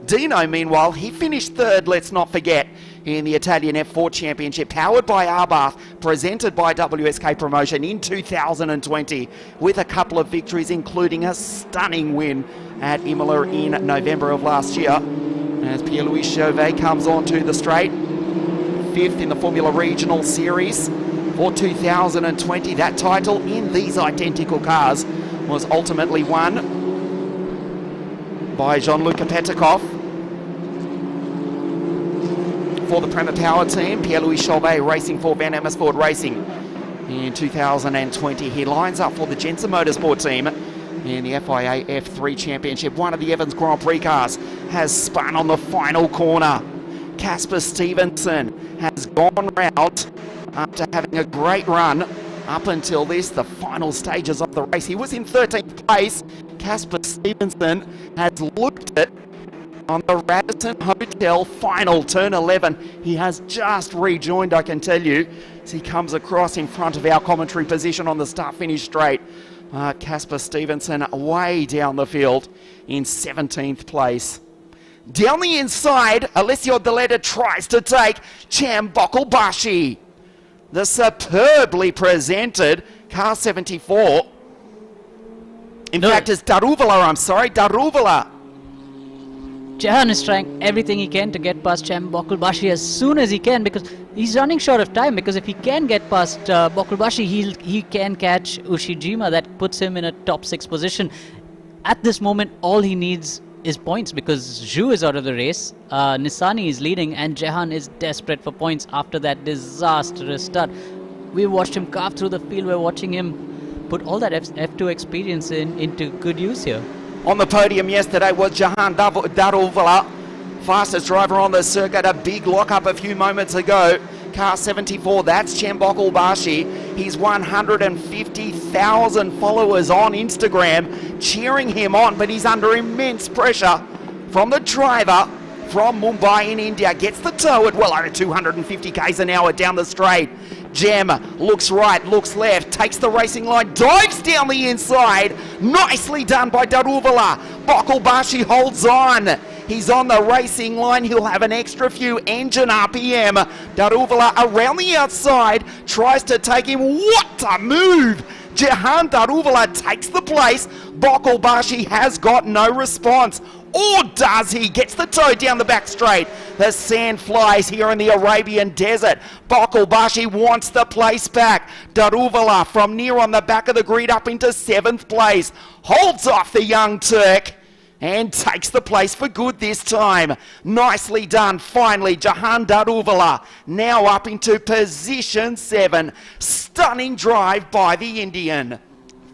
S3: Dino, meanwhile, he finished third, let's not forget, in the Italian F4 Championship, powered by Arbath, presented by WSK Promotion in 2020, with a couple of victories, including a stunning win at Imola in November of last year. As Pierre-Louis Chovet comes onto the straight, 5th in the Formula Regional Series for 2020. That title in these identical cars was ultimately won by Jean-Luc Petikov. For the Prema Power team, Pierre-Louis Chovet racing for Van Amersfoort Racing in 2020. He lines up for the Jensen Motorsport team in the FIA F3 Championship. One of the Evans Grand Prix cars has spun on the final corner. Casper Stevenson has gone round after having a great run up until the final stages of the race. He was in 13th place. Casper Stevenson has looped it on the Radisson Hotel final, turn 11. He has just rejoined, I can tell you, as he comes across in front of our commentary position on the start-finish straight. Casper Stevenson way down the field in 17th place. Down the inside, Alessio Deleta tries to take Cham Bokelbashi. The superbly presented car 74. In fact, it's Daruvala.
S4: Jehan is trying everything he can to get past Cham Bokelbashi as soon as he can, because he's running short of time. Because if he can get past Bokelbashi, he can catch Ushijima. That puts him in a top 6 position. At this moment, all he needs is points, because Zhu is out of the race, Nissani is leading, and Jehan is desperate for points after that disastrous start. We watched him carve through the field. We're watching him put all that F2 experience into good use here.
S3: On the podium yesterday was Jehan Daruvala, fastest driver on the circuit. A big lock-up a few moments ago. Car 74, that's Cham Bokelbashi. He's 150,000 followers on Instagram cheering him on, but he's under immense pressure from the driver from Mumbai in India. Gets the tow at well over 250 k's an hour down the straight. Jem looks right, looks left, takes the racing line, dives down the inside. Nicely done by Daruvala. Bokelbashi holds on. He's on the racing line. He'll have an extra few engine RPM. Daruvala around the outside tries to take him. What a move! Jehan Daruvala takes the place. Bokelbashi has got no response. Or does he? Gets the tow down the back straight. The sand flies here in the Arabian desert. Bokelbashi wants the place back. Daruvala from near on the back of the grid up into 7th place. Holds off the young Turk and takes the place for good this time. Nicely done. Finally, Jehan Daruvala now up into position 7. Stunning drive by the Indian.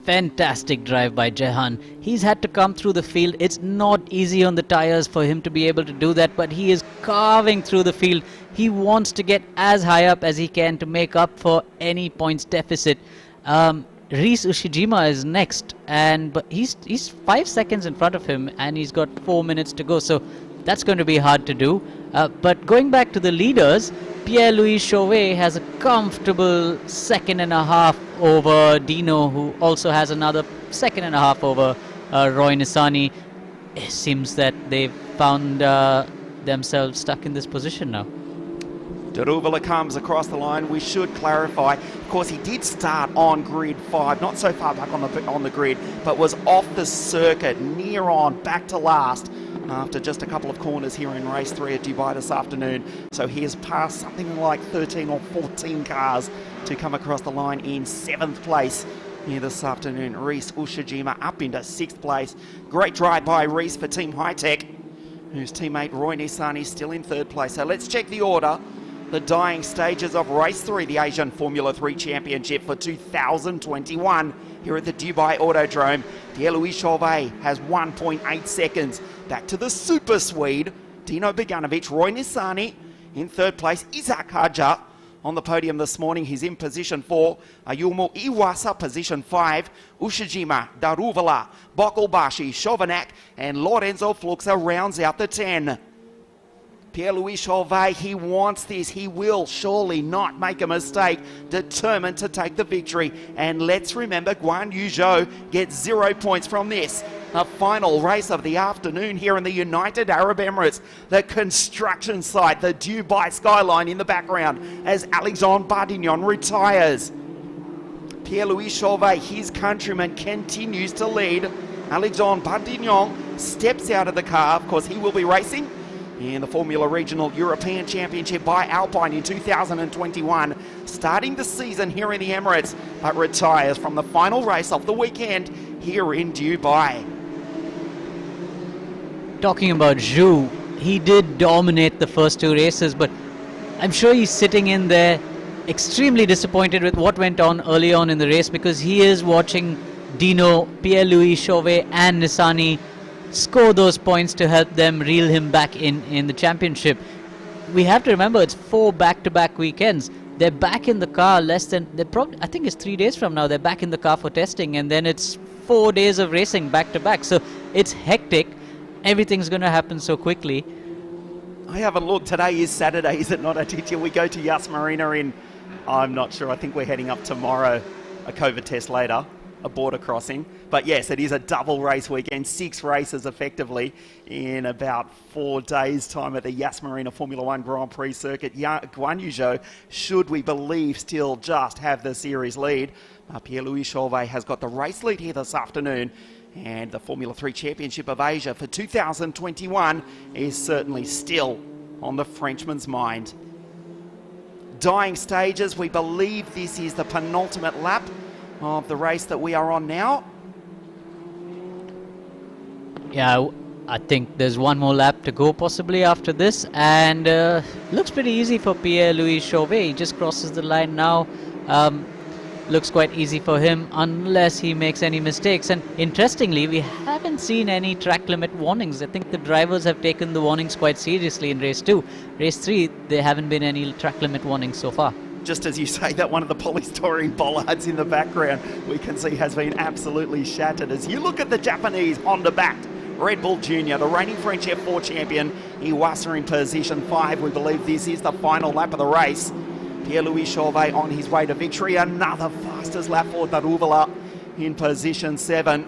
S4: Fantastic drive by Jehan. He's had to come through the field. It's not easy on the tires for him to be able to do that, but he is carving through the field. He wants to get as high up as he can to make up for any points deficit. Reese Ushijima is next, but he's 5 seconds in front of him, and he's got 4 minutes to go, so that's going to be hard to do. But going back to the leaders, Pierre-Louis Chovet has a comfortable 2.5 over Dino, who also has another 2.5 over Roy Nissani. It seems that they've found themselves stuck in this position now.
S3: Daruvala comes across the line. We should clarify, of course, he did start on grid 5, not so far back on the grid, but was off the circuit, near on, back to last, after just a couple of corners here in race 3 at Dubai this afternoon. So he has passed something like 13 or 14 cars to come across the line in 7th place here this afternoon. Reese Ushijima up into 6th place. Great drive by Reese for Team High Tech, whose teammate Roy Nissani still in 3rd place. So let's check the order. The dying stages of race 3, the Asian Formula 3 Championship for 2021 here at the Dubai Autodrome. Pierre-Louis Chovet has 1.8 seconds. Back to the Super Swede, Dino Beganovic. Roy Nissani in 3rd place. Isaac Haja on the podium this morning. He's in position 4. Ayumu Iwasa, position 5. Ushijima, Daruvala, Bokelbashi, Chovanec, and Lorenzo Fluxa rounds out the 10. Pierre-Louis Chovet, he wants this. He will surely not make a mistake. Determined to take the victory. And let's remember, Guan Yu Zhou gets 0 points from this. The final race of the afternoon here in the United Arab Emirates. The construction site, the Dubai skyline in the background as Alexandre Bardignon retires. Pierre-Louis Chovet, his countryman, continues to lead. Alexandre Bardignon steps out of the car. Of course, he will be racing in the Formula Regional European Championship by Alpine in 2021, starting the season here in the Emirates, but retires from the final race of the weekend here in Dubai.
S4: Talking about Zhu, he did dominate the first 2 races, but I'm sure he's sitting in there extremely disappointed with what went on early on in the race, because he is watching Dino, Pierre-Louis, Chovet and Nissany score those points to help them reel him back in the championship. We have to remember it's 4 back-to-back weekends. They're back in the car I think it's 3 days from now, they're back in the car for testing, and then it's 4 days of racing back-to-back. So it's hectic. Everything's going to happen so quickly.
S3: I haven't looked. Today is Saturday, is it not, Aditya? We go to Yas Marina in, I'm not sure, I think we're heading up tomorrow, a COVID test later, a border crossing. But yes, it is a double race weekend, 6 races effectively in about 4 days' time at the Yas Marina Formula One Grand Prix circuit. Guan Yu Zhou, should we believe, still just have the series lead. Pierre-Louis Chovet has got the race lead here this afternoon, and the Formula 3 Championship of Asia for 2021 is certainly still on the Frenchman's mind. Dying stages, we believe this is the penultimate lap of the race that we are on now.
S4: Yeah, I think there's one more lap to go possibly after this, and looks pretty easy for Pierre-Louis Chovet. He just crosses the line now. Looks quite easy for him unless he makes any mistakes. And interestingly, we haven't seen any track limit warnings. I think the drivers have taken the warnings quite seriously in race 2. Race 3, there haven't been any track limit warnings so far.
S3: Just as you say that, one of the polystyrene bollards in the background we can see has been absolutely shattered. As you look at the Japanese Honda-backed Red Bull Junior, the reigning French F4 champion, Iwasa in position 5. We believe this is the final lap of the race. Pierre-Louis Chovet on his way to victory. Another fastest lap for Daruvala in position 7.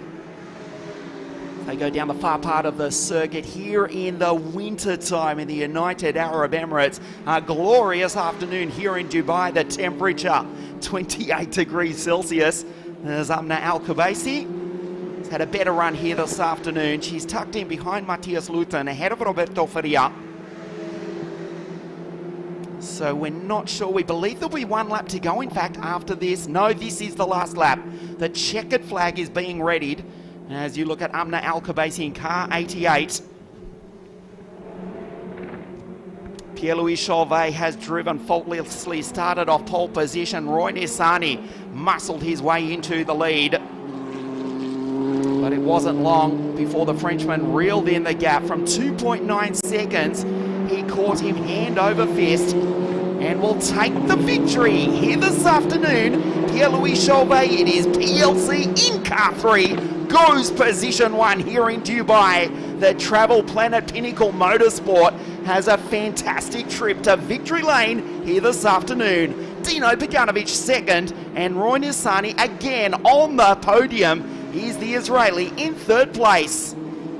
S3: They go down the far part of the circuit here in the winter time in the United Arab Emirates. A glorious afternoon here in Dubai. The temperature 28 degrees Celsius. There's Amna Al-Kubaisi. Has had a better run here this afternoon. She's tucked in behind Matthias Luton, ahead of Roberto Faria. So we're not sure. We believe there'll be one lap to go, in fact, after this. No, this is the last lap. The checkered flag is being readied as you look at Amna Al-Kubaisi in car 88. Pierre-Louis Chovet has driven faultlessly, started off pole position. Roy Nissany muscled his way into the lead. But it wasn't long before the Frenchman reeled in the gap. From 2.9 seconds, he caught him hand over fist and will take the victory here this afternoon. Pierre-Louis Chovet, it is PLC in car 3, goes position 1 here in Dubai. The Travel Planet Pinnacle Motorsport has a fantastic trip to victory lane here this afternoon. Dino Beganovic second, and Roy Nissany again on the podium. He's the Israeli in 3rd place.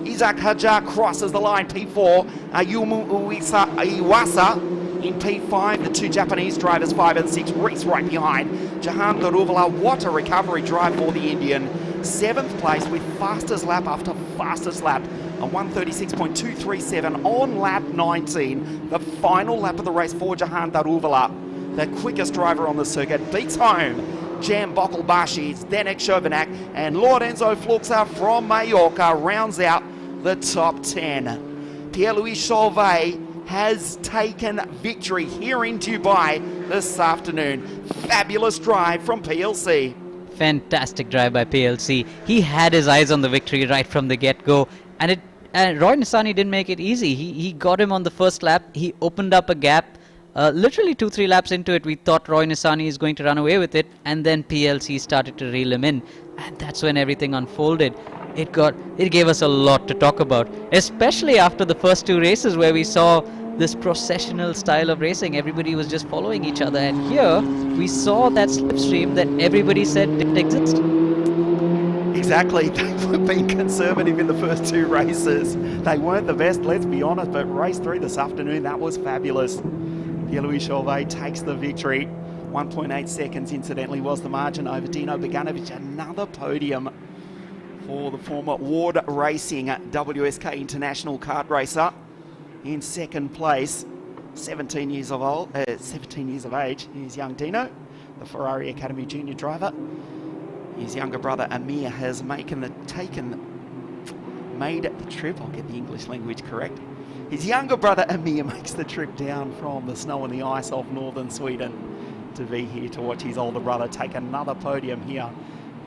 S3: Isaac Hajar crosses the line, P4. Ayumu Iwasa in P5. The 2 Japanese drivers, 5 and 6, race right behind. Jehan Daruvala, what a recovery drive for the Indian. 7th place with fastest lap after fastest lap. A 136.237 on lap 19. The final lap of the race for Jehan Daruvala. The quickest driver on the circuit, beats home Jan Bokelbashi, Zdenek Chovanec, and Lorenzo Fluxa from Mallorca rounds out the top 10. Pierre-Louis Chovet has taken victory here in Dubai this afternoon. Fabulous drive from PLC.
S4: Fantastic drive by PLC. He had his eyes on the victory right from the get-go, and Roy Nissany didn't make it easy. He got him on the first lap. He opened up a gap. Literally 2-3 laps into it, we thought Roy Nissany is going to run away with it, and then PLC started to reel him in, and that's when everything unfolded. It gave us a lot to talk about, especially after the first 2 races where we saw this processional style of racing. Everybody was just following each other, and here we saw that slipstream that everybody said didn't exist.
S3: Exactly. They were being conservative in the first 2 races. They weren't the best, let's be honest, but race 3 this afternoon, that was fabulous. Pierre-Louis Chovet takes the victory. 1.8 seconds, incidentally, was the margin over Dino Beganovic. Another podium for the former Ward Racing WSK International kart racer. In 2nd place, 17 years of age, is young Dino, the Ferrari Academy junior driver. His younger brother Amir has made the trip. I'll get the English language correct. His younger brother Amir makes the trip down from the snow and the ice of northern Sweden to be here to watch his older brother take another podium here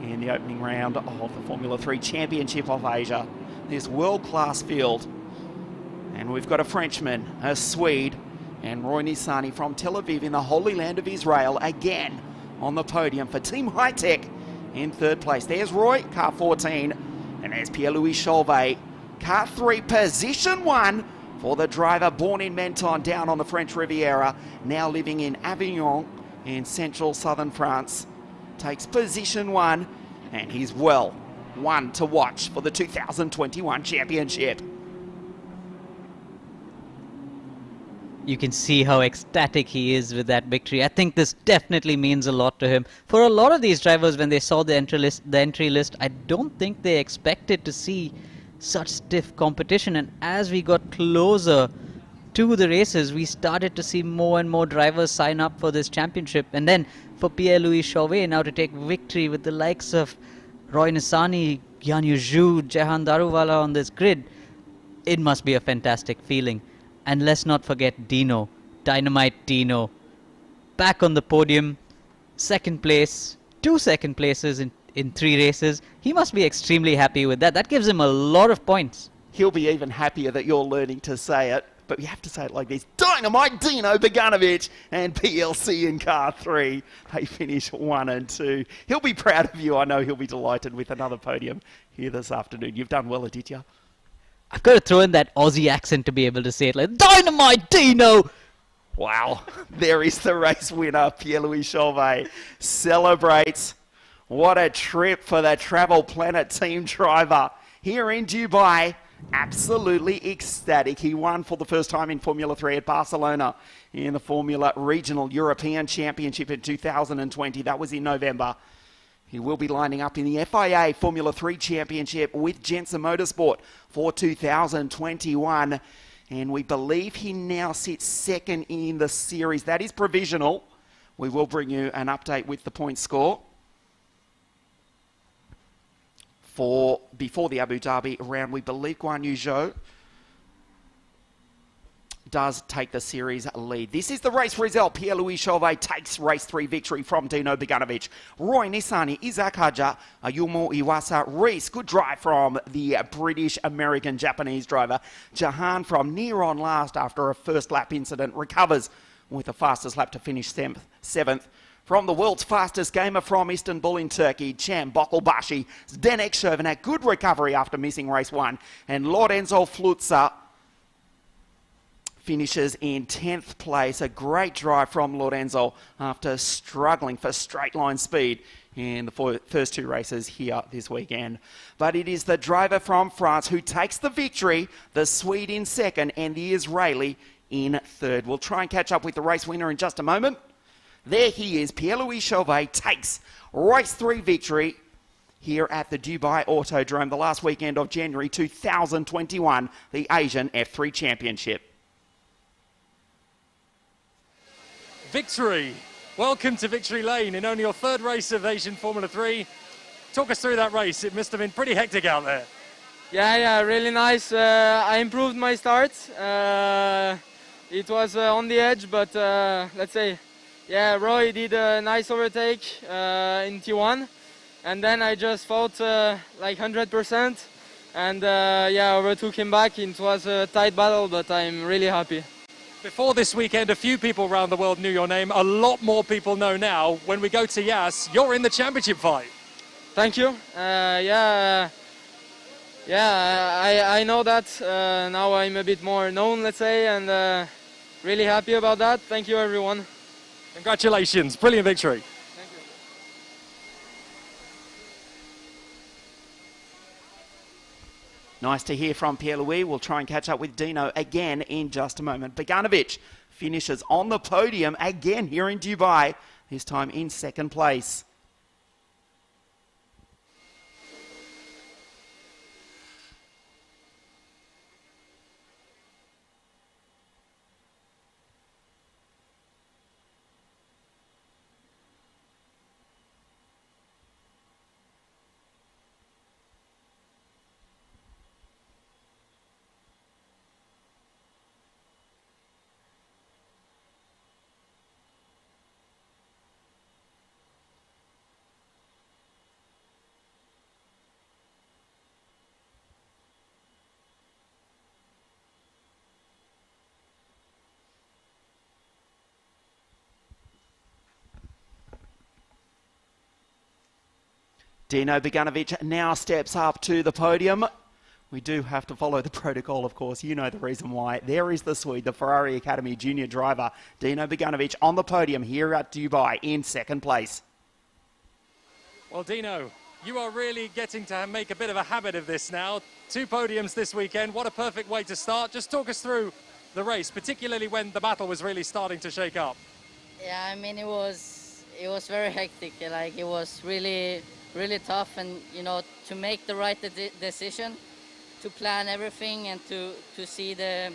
S3: in the opening round of the Formula 3 Championship of Asia. This world-class field. And we've got a Frenchman, a Swede, and Roy Nissany from Tel Aviv in the Holy Land of Israel again on the podium for Team High Tech in third place. There's Roy, car 14, and there's Pierre-Louis Chovet, car 3, position 1 for the driver born in Menton down on the French Riviera, now living in Avignon in central southern France. Takes position 1, and he's well one to watch for the 2021 championship.
S4: You can see how ecstatic he is with that victory. I think this definitely means a lot to him. For a lot of these drivers, when they saw the entry list, I don't think they expected to see such stiff competition. And as we got closer to the races, we started to see more and more drivers sign up for this championship. And then for Pierre-Louis Chovet now to take victory with the likes of Roy Nissany, Guan Yu, Jehan Daruvala on this grid, it must be a fantastic feeling. And let's not forget Dino, Dynamite Dino, back on the podium, second place, 2 second places in 3 races. He must be extremely happy with that. That gives him a lot of points.
S3: He'll be even happier that you're learning to say it, but you have to say it like this. Dynamite Dino Beganovic and PLC in car 3. They finish 1 and 2. He'll be proud of you. I know he'll be delighted with another podium here this afternoon. You've done well, Aditya.
S4: I've got to throw in that Aussie accent to be able to say it like Dynamite Dino!
S3: Wow, there is the race winner, Pierre-Louis Chovet. Celebrates. What a trip for the Travel Planet team driver here in Dubai. Absolutely ecstatic. He won for the first time in Formula 3 at Barcelona in the Formula Regional European Championship in 2020. That was in November. He will be lining up in the FIA Formula 3 Championship with Jensen Motorsport for 2021. And we believe he now sits second in the series. That is provisional. We will bring you an update with the point score for before the Abu Dhabi round. We believe Guan Yu does take the series lead. This is the race result. Pierre-Louis Chovet takes race 3 victory from Dino Beganovic. Roy Nissany, Isaac Haja, Ayumu Iwasa, Reese. Good drive from the British-American Japanese driver. Jehan from near on last after a first lap incident recovers with the fastest lap to finish 7th. From the world's fastest gamer from Istanbul in Turkey, Cem Bokulbashi, Zdenek Shervanak. Good recovery after missing race 1. And Lorenzo Flutza finishes in 10th place. A great drive from Lorenzo after struggling for straight line speed in the first 2 races here this weekend. But it is the driver from France who takes the victory, the Swede in 2nd and the Israeli in 3rd. We'll try and catch up with the race winner in just a moment. There he is. Pierre-Louis Chovet takes race 3 victory here at the Dubai Autodrome the last weekend of January 2021, the Asian F3 Championship.
S5: Victory. Welcome to Victory Lane in only your 3rd race of Asian Formula 3. Talk us through that race. It must have been pretty hectic out there.
S6: Yeah, really nice. I improved my start. It was on the edge, but let's say, yeah, Roy did a nice overtake in T1, and then I just fought like 100%, and yeah, overtook him back. It was a tight battle, but I'm really happy.
S5: Before this weekend, a few people around the world knew your name. A lot more people know now. When we go to Yas, you're in the championship fight.
S6: Thank you. I know that. Now I'm a bit more known, let's say, and really happy about that. Thank you, everyone.
S5: Congratulations. Brilliant victory.
S6: Thank you.
S3: Nice to hear from Pierre-Louis. We'll try and catch up with Dino again in just a moment. Beganovic finishes on the podium again here in Dubai, this time in 2nd place. Dino Beganovic now steps up to the podium. We do have to follow the protocol, of course. You know the reason why. There is the Swede, the Ferrari Academy junior driver, Dino Beganovic, on the podium here at Dubai in second place.
S5: Well, Dino, you are really getting to make a bit of a habit of this now. 2 podiums this weekend. What a perfect way to start. Just talk us through the race, particularly when the battle was really starting to shake up.
S8: Yeah, I mean, it was very hectic. Like, it was really tough, and you know, to make the right decision, to plan everything, and to see the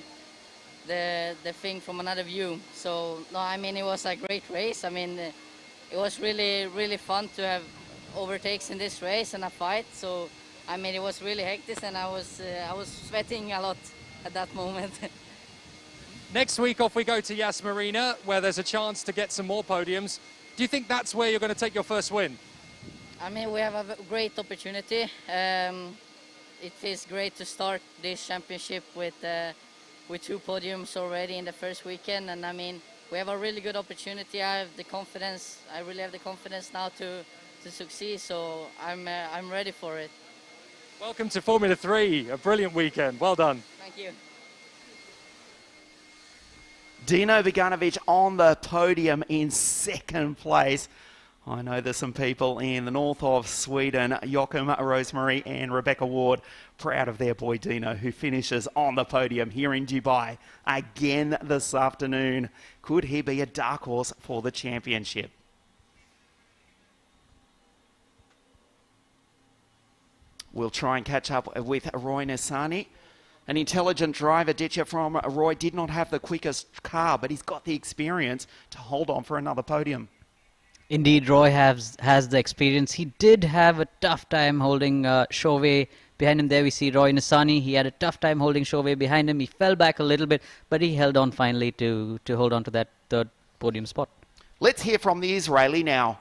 S8: thing from another view. So no, I mean, it was a great race. I mean, it was really fun to have overtakes in this race and a fight. So I mean, it was really hectic, and I was sweating a lot at that moment.
S5: Next week off we go to Yas Marina, where there's a chance to get some more podiums. Do you think that's where you're going to take your first win?
S8: I mean, we have a great opportunity. It is great to start this championship with 2 podiums already in the first weekend, and I mean, we have a really good opportunity. I have the confidence. I really have the confidence now to succeed. So I'm ready for it.
S5: Welcome to Formula 3. A brilliant weekend. Well done.
S8: Thank you.
S3: Dino Beganovic on the podium in second place. I know there's some people in the north of Sweden, Joachim Rosemary and Rebecca Ward, proud of their boy Dino, who finishes on the podium here in Dubai again this afternoon. Could he be a dark horse for the championship? We'll try and catch up with Roy Nassani. An intelligent driver, Ditcher from Roy, did not have the quickest car, but he's got the experience to hold on for another podium.
S4: Indeed, Roy has the experience. He did have a tough time holding Chovet behind him. There we see Roy Nassani. He had a tough time holding Chovet behind him. He fell back a little bit, but he held on finally to hold on to that third podium spot.
S3: Let's hear from the Israeli now.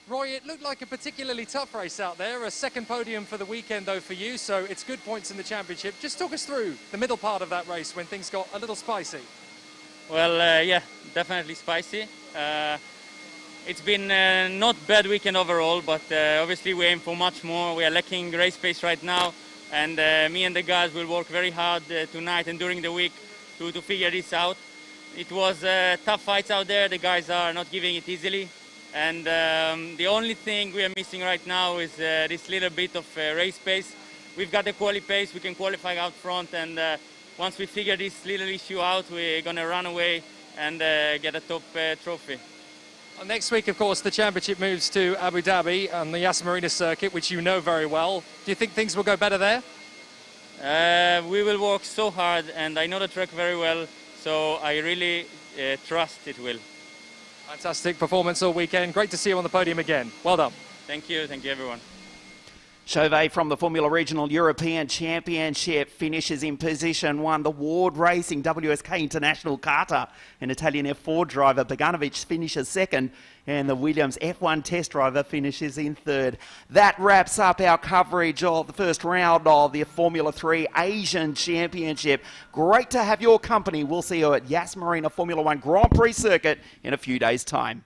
S5: Roy, it looked like a particularly tough race out there. A second podium for the weekend, though, for you, so it's good points in the championship. Just talk us through the middle part of that race when things got a little spicy.
S7: Well, yeah, definitely spicy. It's been not bad weekend overall, but obviously we aim for much more. We are lacking race pace right now, and me and the guys will work very hard tonight and during the week to figure this out. It was tough fights out there. The guys are not giving it easily, and the only thing we are missing right now is this little bit of race pace. We've got the quali pace. We can qualify out front, and once we figure this little issue out, we're going to run away and get a top trophy.
S5: Next week, of course, the championship moves to Abu Dhabi on the Yas Marina circuit, which you know very well. Do you think things will go better there?
S7: We will work so hard, and I know the track very well, so I really trust it will.
S5: Fantastic performance all weekend. Great to see you on the podium again. Well done.
S7: Thank you everyone.
S3: Chovet from the Formula Regional European Championship finishes in position 1. The Ward Racing WSK International Carter, an Italian F4 driver, Beganovic finishes 2nd, and the Williams F1 test driver finishes in 3rd. That wraps up our coverage of the first round of the Formula 3 Asian Championship. Great to have your company. We'll see you at Yas Marina Formula 1 Grand Prix circuit in a few days' time.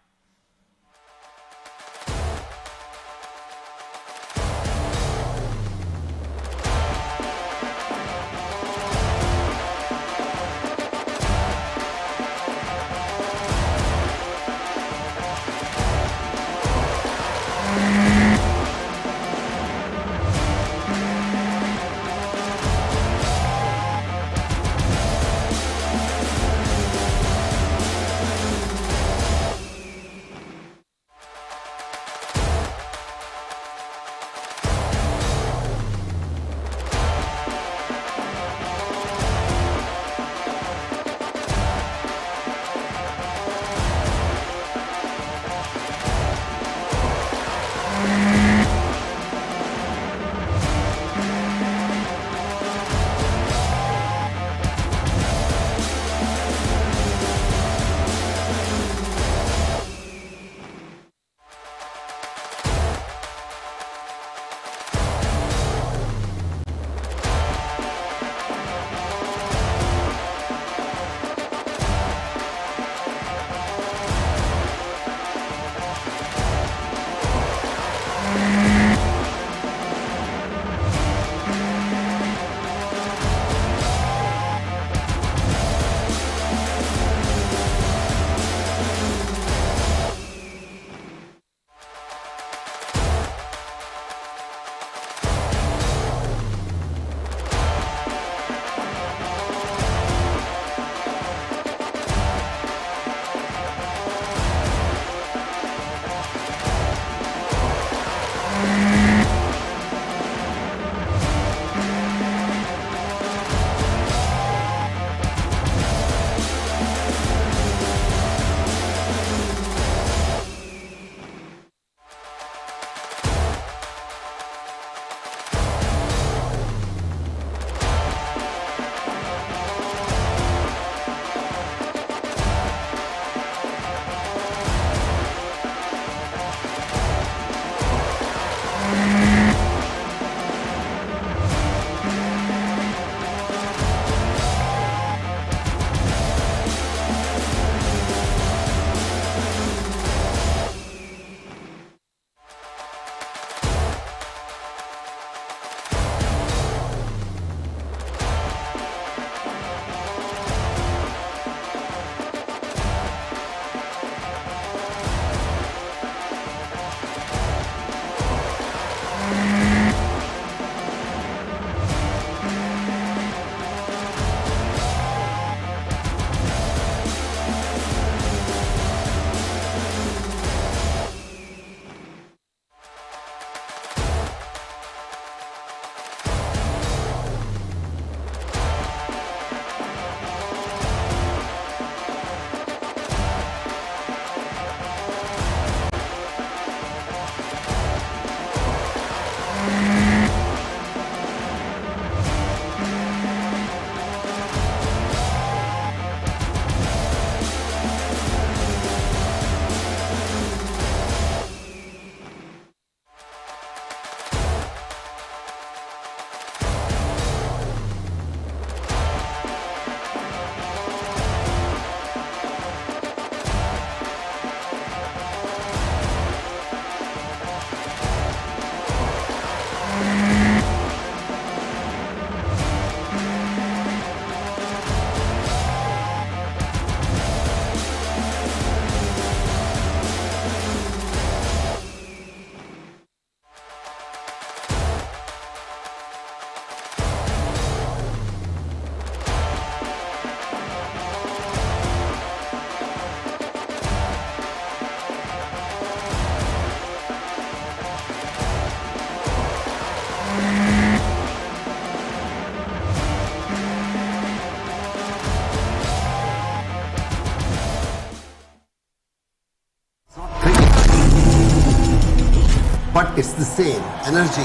S1: fame, energy.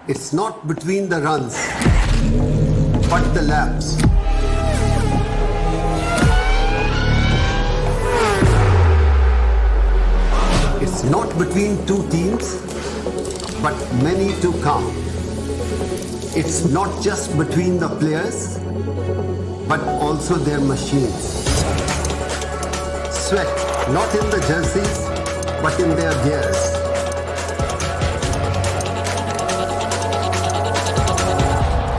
S1: It's not between the runs, but the laps. It's not between two teams, but many to come. It's not just between the players, but also their machines. Sweat, not in the jerseys, but in their gears.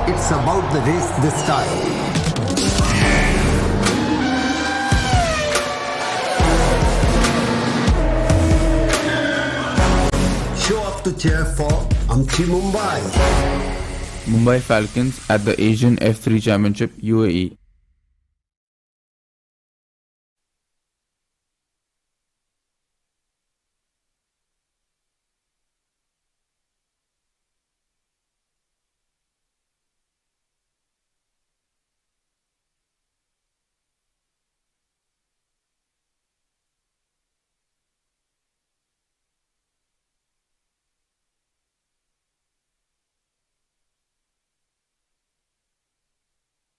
S1: It's about the race this time. Show up to cheer for Amchi Mumbai.
S2: Mumbai Falcons at the Asian F3 Championship UAE.